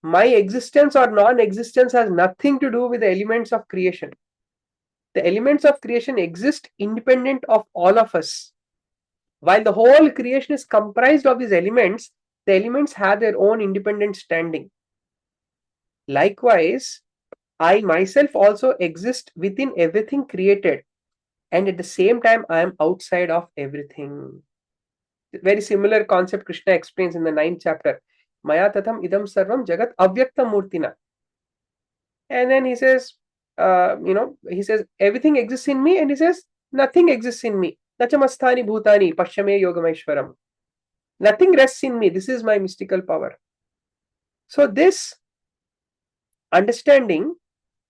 My existence or non-existence has nothing to do with the elements of creation. The elements of creation exist independent of all of us. While the whole creation is comprised of these elements, the elements have their own independent standing. Likewise, I myself also exist within everything created, and at the same time, I am outside of everything. Very similar concept Krishna explains in the 9th chapter. Maya tatham idam sarvam jagat avyakta murtina. And then he says, he says, everything exists in me, and he says, nothing exists in me. Nachamasthani bhutani pashyame yogameshwaram. Nothing rests in me. This is my mystical power. So this understanding,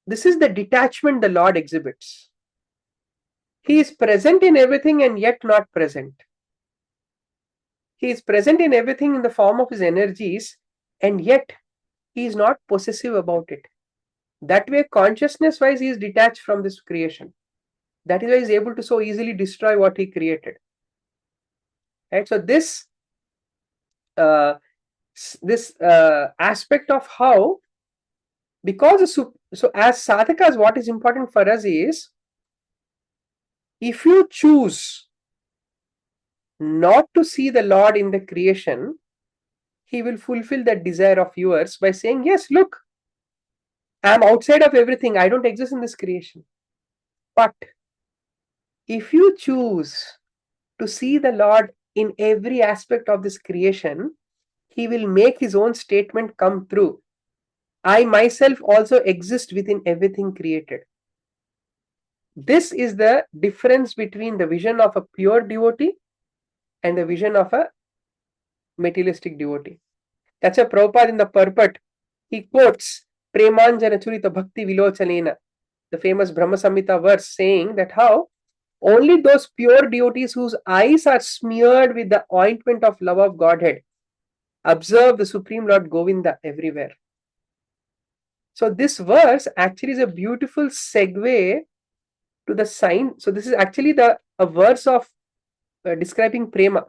this is the detachment the Lord exhibits. He is present in everything and yet not present. He is present in everything in the form of his energies, and yet he is not possessive about it. That way, consciousness-wise, he is detached from this creation. That is why he is able to so easily destroy what he created. Right? So this aspect of how, because so as sadhakas, what is important for us is, if you choose not to see the Lord in the creation, he will fulfill that desire of yours by saying, yes, look, I am outside of everything. I don't exist in this creation. But if you choose to see the Lord in every aspect of this creation, he will make his own statement come true. I myself also exist within everything created. This is the difference between the vision of a pure devotee and the vision of a materialistic devotee. That's why Prabhupada in the Purport, he quotes Premanjana Churita Bhakti Vilochalena, the famous Brahma Samhita verse, saying that how only those pure devotees whose eyes are smeared with the ointment of love of Godhead observe the Supreme Lord Govinda everywhere. So this verse actually is a beautiful segue to the sign. So this is actually a verse of describing prema.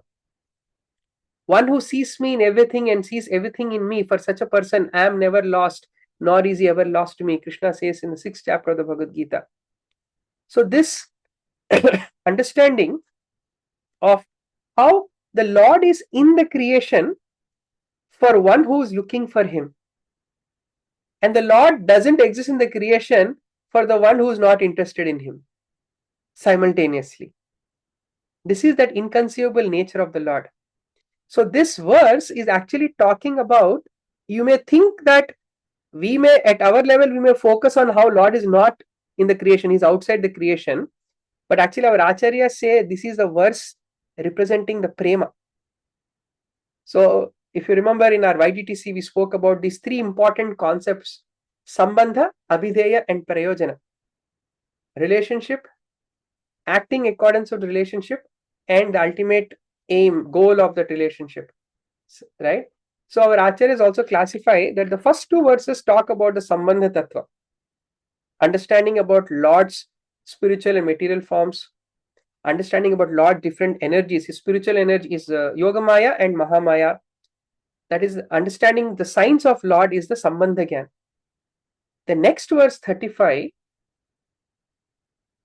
One who sees me in everything and sees everything in me, for such a person, I am never lost, nor is he ever lost to me. Krishna says in the 6th chapter of the Bhagavad Gita. So this understanding of how the Lord is in the creation for one who is looking for him. And the Lord doesn't exist in the creation for the one who is not interested in him simultaneously. This is that inconceivable nature of the Lord. So this verse is actually talking about, you may think that we may, at our level, we may focus on how Lord is not in the creation, he's outside the creation. But actually our acharyas say this is the verse representing the prema. So if you remember in our YDTC, we spoke about these 3 important concepts: Sambandha, Abhideya, and Prayojana. Relationship, acting accordance with the relationship, and the ultimate aim, goal of that relationship. Right? So our acharyas also classify that the first 2 verses talk about the Sambandha Tattva, understanding about Lord's spiritual and material forms, understanding about Lord's different energies. His spiritual energy is Yogamaya and Mahamaya. That is, understanding the science of Lord is the Sambandha Gyan. The next verse 35,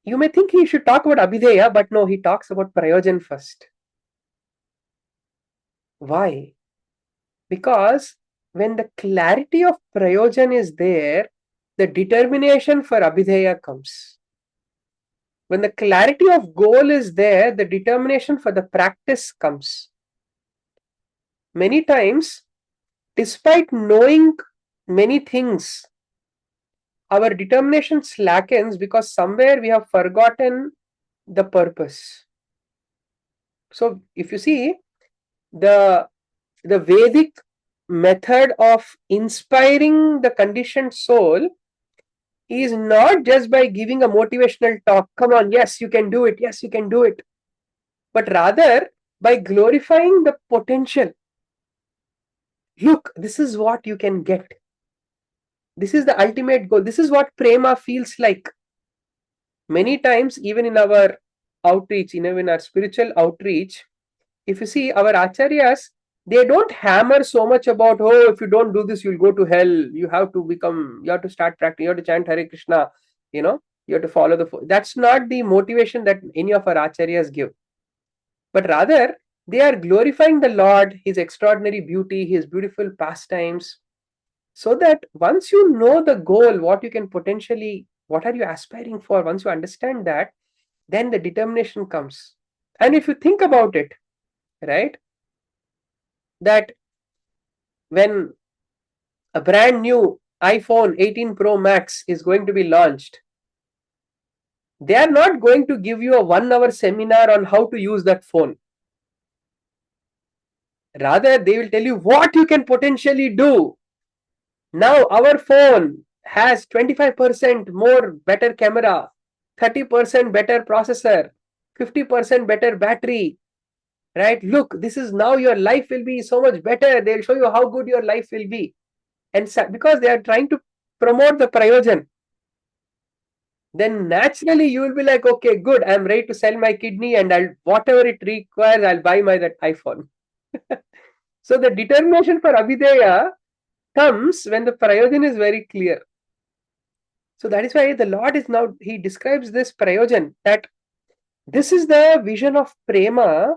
you may think he should talk about Abhideya, but no, he talks about Prayojan first. Why? Because when the clarity of prayojan is there, the determination for abhideya comes. When the clarity of goal is there, the determination for the practice comes. Many times, despite knowing many things, our determination slackens because somewhere we have forgotten the purpose. So if you see, the Vedic method of inspiring the conditioned soul is not just by giving a motivational talk, come on, yes, you can do it, yes, you can do it, but rather by glorifying the potential. Look, this is what you can get. This is the ultimate goal. This is what prema feels like. Many times, even in our outreach, in our spiritual outreach, if you see our acharyas, they don't hammer so much about, oh, if you don't do this, you'll go to hell. You have to start practicing, you have to chant Hare Krishna, you have to follow that's not the motivation that any of our acharyas give. But rather, they are glorifying the Lord, His extraordinary beauty, His beautiful pastimes, so that once you know the goal, what are you aspiring for, once you understand that, then the determination comes. And if you think about it, right, that when a brand new iPhone 18 Pro Max is going to be launched, they are not going to give you a 1-hour seminar on how to use that phone. Rather, they will tell you what you can potentially do. Now, our phone has 25% more better camera, 30% better processor, 50% better battery, right? Look, this is now your life will be so much better. They'll show you how good your life will be. And because they are trying to promote the prayojan, then naturally you will be like, okay, good, I'm ready to sell my kidney, and whatever it requires, I'll buy that iPhone. So the determination for abhideya comes when the prayojan is very clear. So that is why the Lord is now, he describes this prayojan, that this is the vision of prema,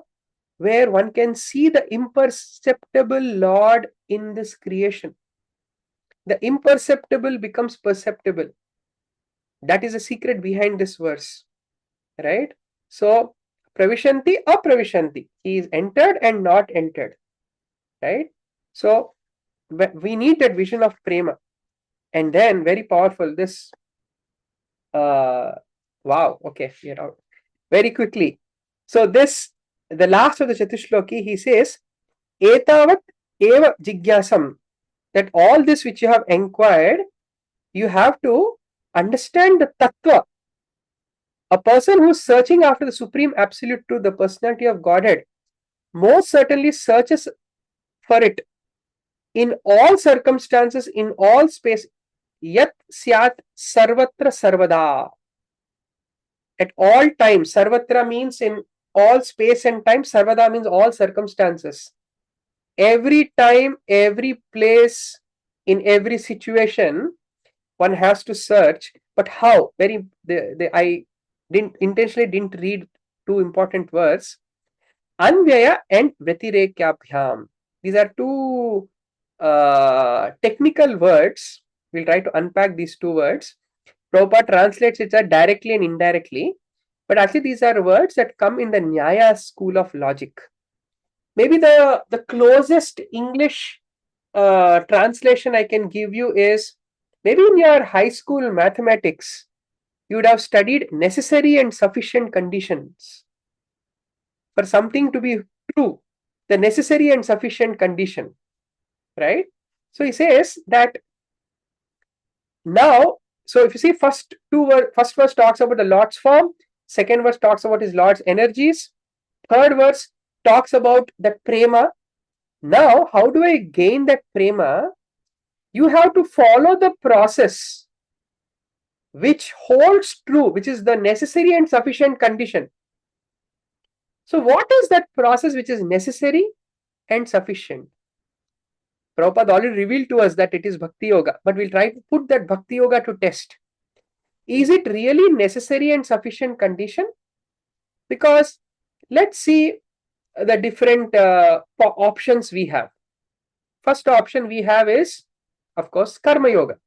where one can see the imperceptible Lord in this creation. The imperceptible becomes perceptible. That is the secret behind this verse, right? So, pravishanti, apravishanti. He is entered and not entered, right? So, we need that vision of prema. And then, very powerful, this, wow, okay, very quickly. So, the last of the Chatushloki, he says, etavat eva jigyasam, that all this which you have inquired, you have to understand the tattva. A person who is searching after the supreme absolute truth, the personality of Godhead, most certainly searches for it in all circumstances, in all space. Yat syat sarvatra sarvada. At all times. Sarvatra means in all space and time. Sarvada means all circumstances. Every time, every place, in every situation, one has to search. But how? I intentionally didn't read two important words. Anvyaya and Vratirekyabhyam. These are two technical words. We'll try to unpack these two words. Prabhupada translates it directly and indirectly. But actually, these are words that come in the Nyaya school of logic. Maybe the closest English translation I can give you is, maybe in your high school mathematics, you would have studied necessary and sufficient conditions. For something to be true, the necessary and sufficient condition, right? So he says that now, so if you see first verse talks about the Lord's form, second verse talks about his Lord's energies, third verse talks about that prema. Now, how do I gain that prema? You have to follow the process which holds true, which is the necessary and sufficient condition. So what is that process which is necessary and sufficient? Prabhupada already revealed to us that it is Bhakti Yoga, but we'll try to put that Bhakti Yoga to test. Is it really necessary and sufficient condition? Because let's see the different options we have. First option we have is, of course, Karma Yoga.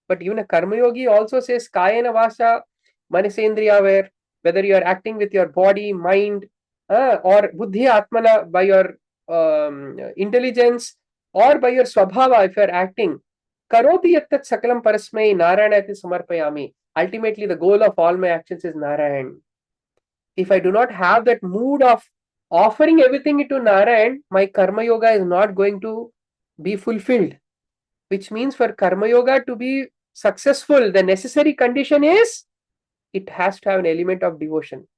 But even a Karma Yogi also says Kayena Vasa Manisendriya, where whether you are acting with your body, mind, or Buddhi Atmana by your intelligence, or by your Swabhava if you are acting. Karoti yattat sakalam parasmai Narayana samarpayami. Ultimately, the goal of all my actions is Narayan. If I do not have that mood of offering everything into Narayan, my Karma Yoga is not going to be fulfilled. Which means for Karma Yoga to be successful, the necessary condition is it has to have an element of devotion.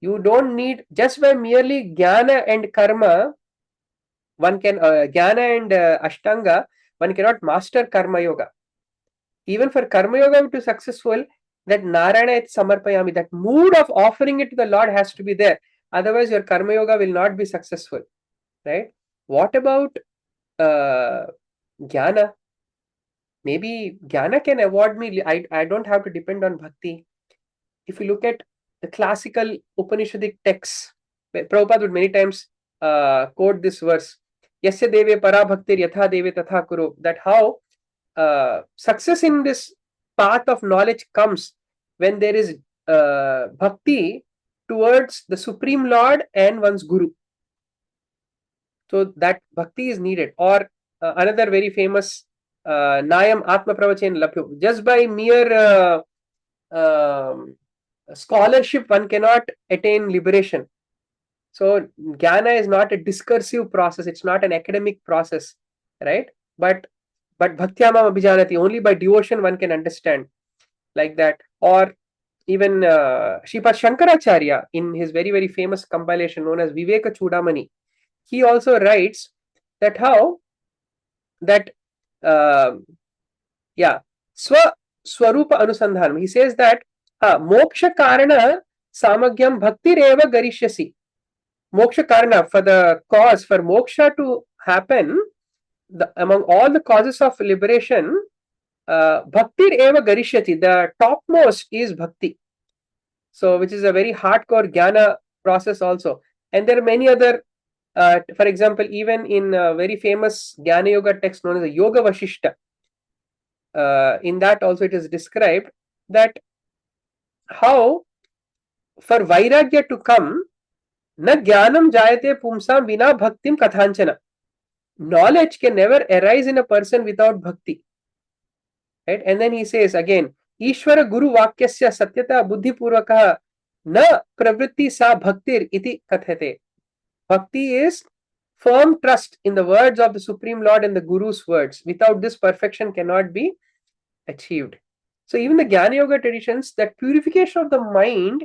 You don't need, just by merely Jnana and Karma, one can, Jnana and Ashtanga, one cannot master Karma Yoga. Even for Karma Yoga to be successful, that Narayana et Samarpayami, that mood of offering it to the Lord has to be there. Otherwise, your Karma Yoga will not be successful. Right? What about Jnana? Maybe Jnana can award me. I don't have to depend on Bhakti. If you look at the classical Upanishadic texts, Prabhupada would many times quote this verse, Yasya deve para bhaktir yatha deve tatha kuru, that how success in this path of knowledge comes when there is bhakti towards the Supreme Lord and one's Guru. So that bhakti is needed. Or another very famous Nayam Atma Pravachan Labhyo. Just by mere scholarship, one cannot attain liberation. So Jnana is not a discursive process. It's not an academic process, right? But Bhaktyamam Abhijanati, only by devotion one can understand, like that. Or even Sripad Shankaracharya, in his very, very famous compilation known as Viveka Chudamani, he also writes that how that Swarupa Anusandhanam. He says that Moksha Karana Samagyam Bhaktireva Garishyasi. Moksha Karana, for the cause, for moksha to happen, among all the causes of liberation, Bhaktir Eva Garishyati, the topmost is Bhakti. So, which is a very hardcore Jnana process also. And there are many other, for example, even in a very famous Jnana Yoga text known as the Yoga Vashishta, in that also it is described that how for Vairagya to come, na jnanam jayate pumsam vina bhaktim kathanchana. Knowledge can never arise in a person without bhakti. Right? And then he says again, Ishvara Guru Vakyasya Satyata Buddhi Purvakaha na pravritti sa bhaktir iti kathate. Bhakti is firm trust in the words of the Supreme Lord and the Guru's words. Without this, perfection cannot be achieved. So even the Jnana Yoga traditions, that purification of the mind,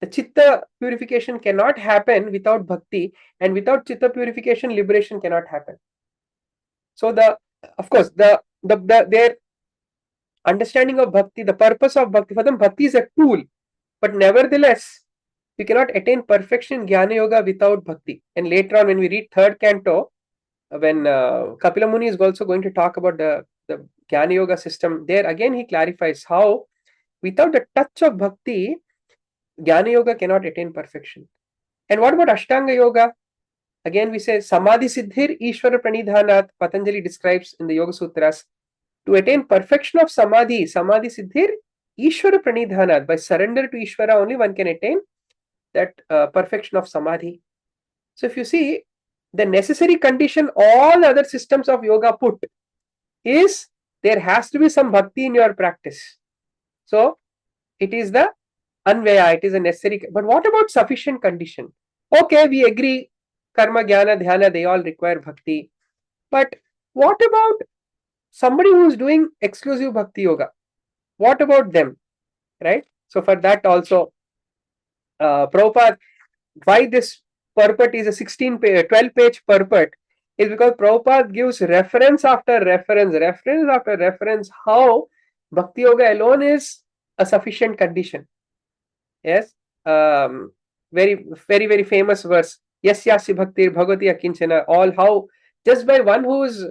the Chitta purification cannot happen without Bhakti, and without Chitta purification, liberation cannot happen. So of course, their understanding of Bhakti, the purpose of Bhakti, for them Bhakti is a tool, but nevertheless, we cannot attain perfection in Jnana Yoga without Bhakti. And later on, when we read third canto, when Kapila Muni is also going to talk about the Jnana Yoga system, there again he clarifies how without the touch of Bhakti, Jnana Yoga cannot attain perfection. And what about Ashtanga Yoga? Again, we say Samadhi Siddhir Ishvara Pranidhanat, Patanjali describes in the Yoga Sutras. To attain perfection of Samadhi, Samadhi Siddhir Ishvara Pranidhanat, by surrender to Ishvara only one can attain that perfection of Samadhi. So if you see, the necessary condition all other systems of yoga put is there has to be some bhakti in your practice. So it is the anvaya, it is a necessary. But what about sufficient condition? Okay, we agree, karma, jnana, dhyana, they all require bhakti. But what about somebody who is doing exclusive bhakti yoga? What about them? Right? So for that also, Prabhupada, why this purport is a 12-page purport is because Prabhupada gives reference after reference after reference how bhakti yoga alone is a sufficient condition. Yes, very, very, very famous verse. Yes, yasi bhakti bhagavati akinchana. All how just by one who is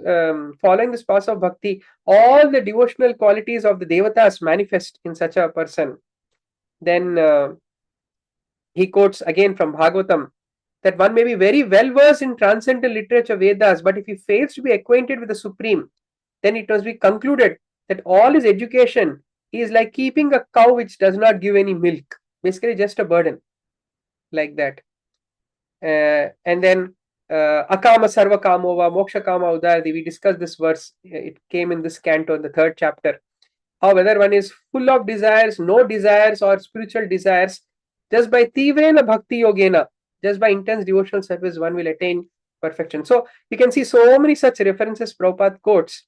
following this path of bhakti, all the devotional qualities of the devatas manifest in such a person. Then he quotes again from Bhagavatam that one may be very well versed in transcendental literature, Vedas, but if he fails to be acquainted with the Supreme, then it must be concluded that all his education is like keeping a cow which does not give any milk, basically just a burden, like that. And then Akama Sarva Kamova, Moksha Kama Udardi, we discussed this verse, it came in this canto in the 3rd chapter. How whether one is full of desires, no desires, or spiritual desires, just by Tivrena Bhakti Yogena, just by intense devotional service, one will attain perfection. So you can see so many such references Prabhupada quotes.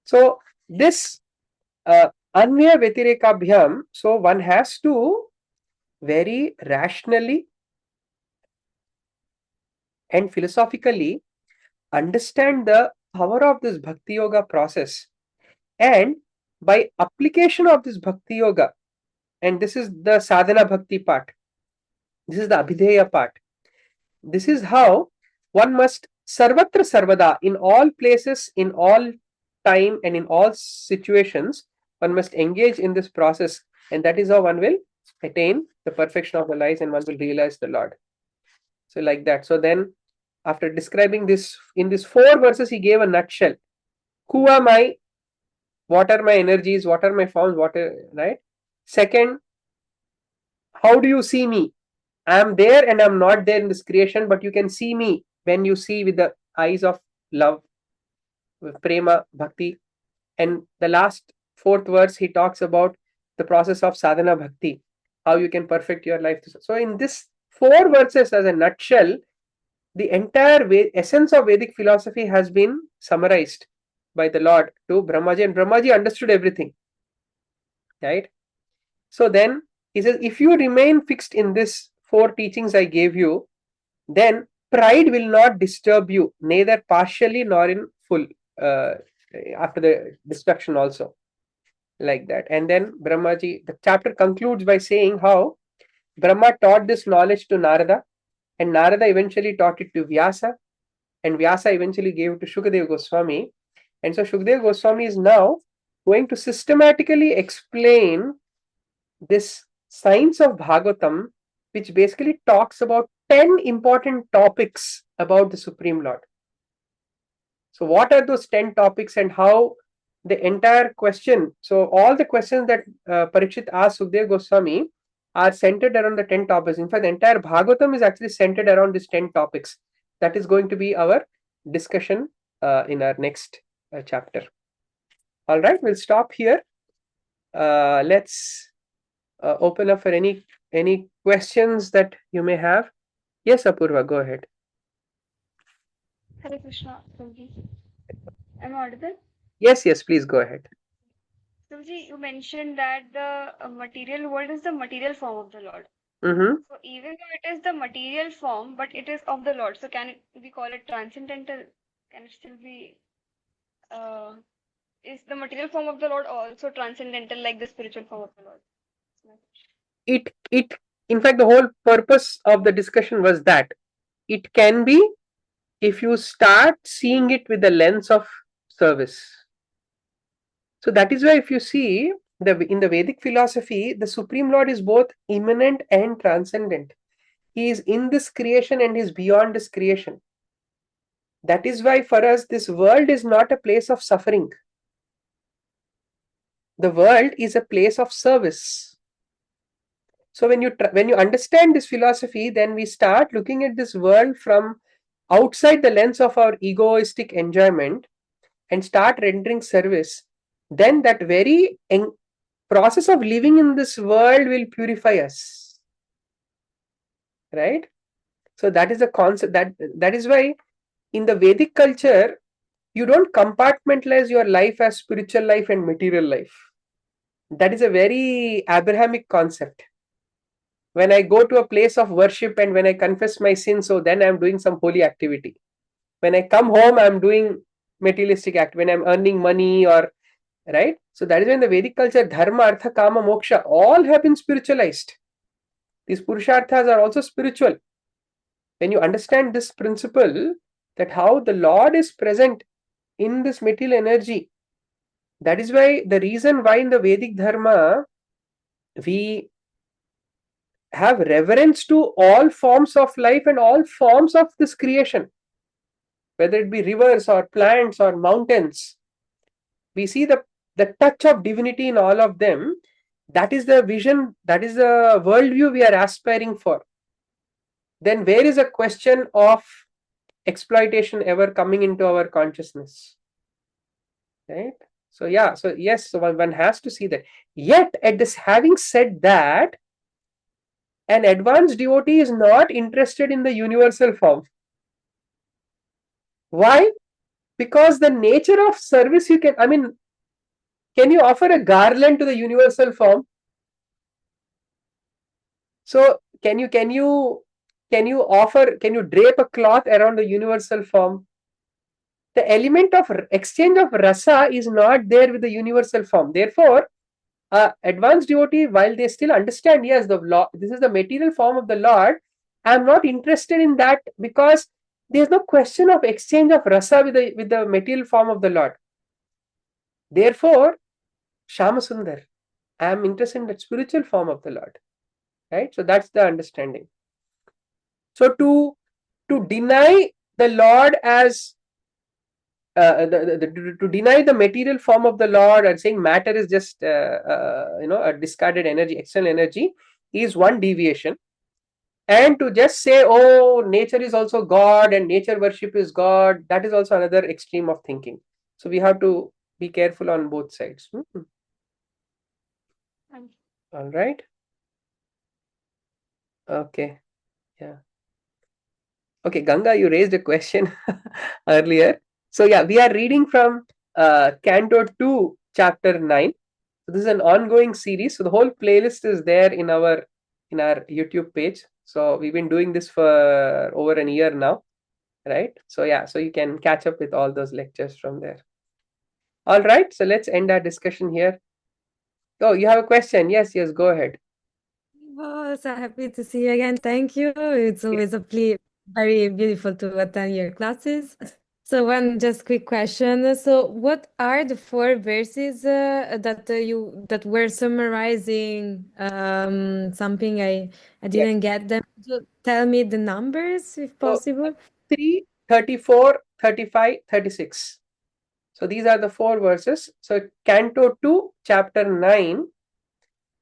So this Anya Vetirekabhyam, so one has to very rationally and philosophically understand the power of this Bhakti Yoga process, and by application of this Bhakti Yoga, and this is the Sadhana Bhakti part, this is the Abhideya part, this is how one must Sarvatra Sarvada, in all places, in all time, and in all situations, one must engage in this process, and that is how one will attain the perfection of the life and one will realize the Lord. So like that. So then after describing this in these 4 verses, he gave a nutshell. Who am I? What are my energies? What are my forms? Right? Second, how do you see me? I am there and I am not there in this creation, but you can see me when you see with the eyes of love, with prema, bhakti. And the last 4th verse, he talks about the process of sadhana bhakti, how you can perfect your life. So in this 4 verses, as a nutshell, the entire essence of Vedic philosophy has been summarized by the Lord to Brahmaji, and Brahmaji understood everything, right? So then he says, if you remain fixed in this 4 teachings I gave you, then pride will not disturb you, neither partially nor in full, after the destruction also, like that. And then Brahmaji, the chapter concludes by saying how Brahma taught this knowledge to Narada, and Narada eventually taught it to Vyasa, and Vyasa eventually gave it to Shukadeva Goswami. And so Shukadeva Goswami is now going to systematically explain this science of Bhagavatam, which basically talks about 10 important topics about the Supreme Lord. So what are those 10 topics and how the entire question, so all the questions that Parikshit asked Sukadeva Goswami are centered around the 10 topics. In fact, the entire Bhagavatam is actually centered around these 10 topics. That is going to be our discussion in our next chapter. All right, we'll stop here. Let's open up for any questions that you may have. Yes, Apurva, go ahead. Hare Krishna, Prabhuji. Am I audible? Yes, please go ahead. Prabhuji, you mentioned that the material world is the material form of the Lord. Mm-hmm. So even though it is the material form, but it is of the Lord. So we call it transcendental? Can it still be? Is the material form of the Lord also transcendental, like the spiritual form of the Lord? It in fact, the whole purpose of the discussion was that it can be if you start seeing it with the lens of service. So that is why if you see in the Vedic philosophy, the Supreme Lord is both immanent and transcendent. He is in this creation and is beyond this creation. That is why for us, this world is not a place of suffering. The world is a place of service. So when you understand this philosophy, then we start looking at this world from outside the lens of our egoistic enjoyment and start rendering service. Then that very process of living in this world will purify us, right? So that is a concept that is why in the Vedic culture you don't compartmentalize your life as spiritual life and material life. That is a very Abrahamic concept. When I go to a place of worship and when I confess my sins, so then I'm doing some holy activity. When I come home, I'm doing materialistic act. When I'm earning money, or right. So that is when the Vedic culture, dharma, artha, kama, moksha, all have been spiritualized. These purusharthas are also spiritual. When you understand this principle, that how the Lord is present in this material energy, that is why the reason why in the Vedic dharma we have reverence to all forms of life and all forms of this creation, whether it be rivers or plants or mountains. We see the touch of divinity in all of them. That is the vision, that is the worldview we are aspiring for. Then where is a question of exploitation ever coming into our consciousness? Right? So yeah, so yes, so one has to see that. Yet, at this, having said that, an advanced devotee is not interested in the universal form. Why? Because the nature of service, you can, I mean, can you offer a garland to the universal form? So can you drape a cloth around the universal form? The element of exchange of rasa is not there with the universal form. Therefore, advanced devotee, while they still understand, yes, the Lord, this is the material form of the Lord, I am not interested in that, because there is no question of exchange of rasa with the material form of the Lord. Therefore, Shama Sundar, I am interested in the spiritual form of the Lord. Right? So that's the understanding. So to deny the Lord as to deny the material form of the Lord and saying matter is just a discarded energy, external energy, is one deviation. And to just say, oh, nature is also God and nature worship is God, that is also another extreme of thinking. So we have to be careful on both sides. All right. Okay. Yeah. Okay, Ganga, you raised a question earlier. So yeah, we are reading from Canto 2, Chapter 9. So this is an ongoing series. So the whole playlist is there in our YouTube page. So we've been doing this for over a year now, right? So yeah, so you can catch up with all those lectures from there. All right, so let's end our discussion here. Oh, you have a question? Yes, go ahead. Oh, so happy to see you again. Thank you. It's always a very beautiful to attend your classes. So one just quick question. So what are the 4 verses that were summarizing something I didn't get them? So tell me the numbers if possible. 3, 34, 35, 36. So these are the 4 verses. So Canto 2, Chapter 9,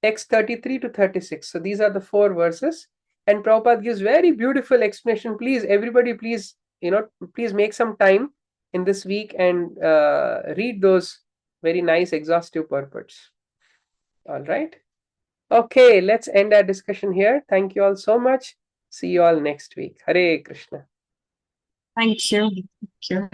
text 33 to 36. So these are the 4 verses. And Prabhupada gives very beautiful explanation. Please, everybody, please, please make some time in this week and read those very nice exhaustive purports. All right. Okay, let's end our discussion here. Thank you all so much. See you all next week. Hare Krishna. Thank you. Thank you.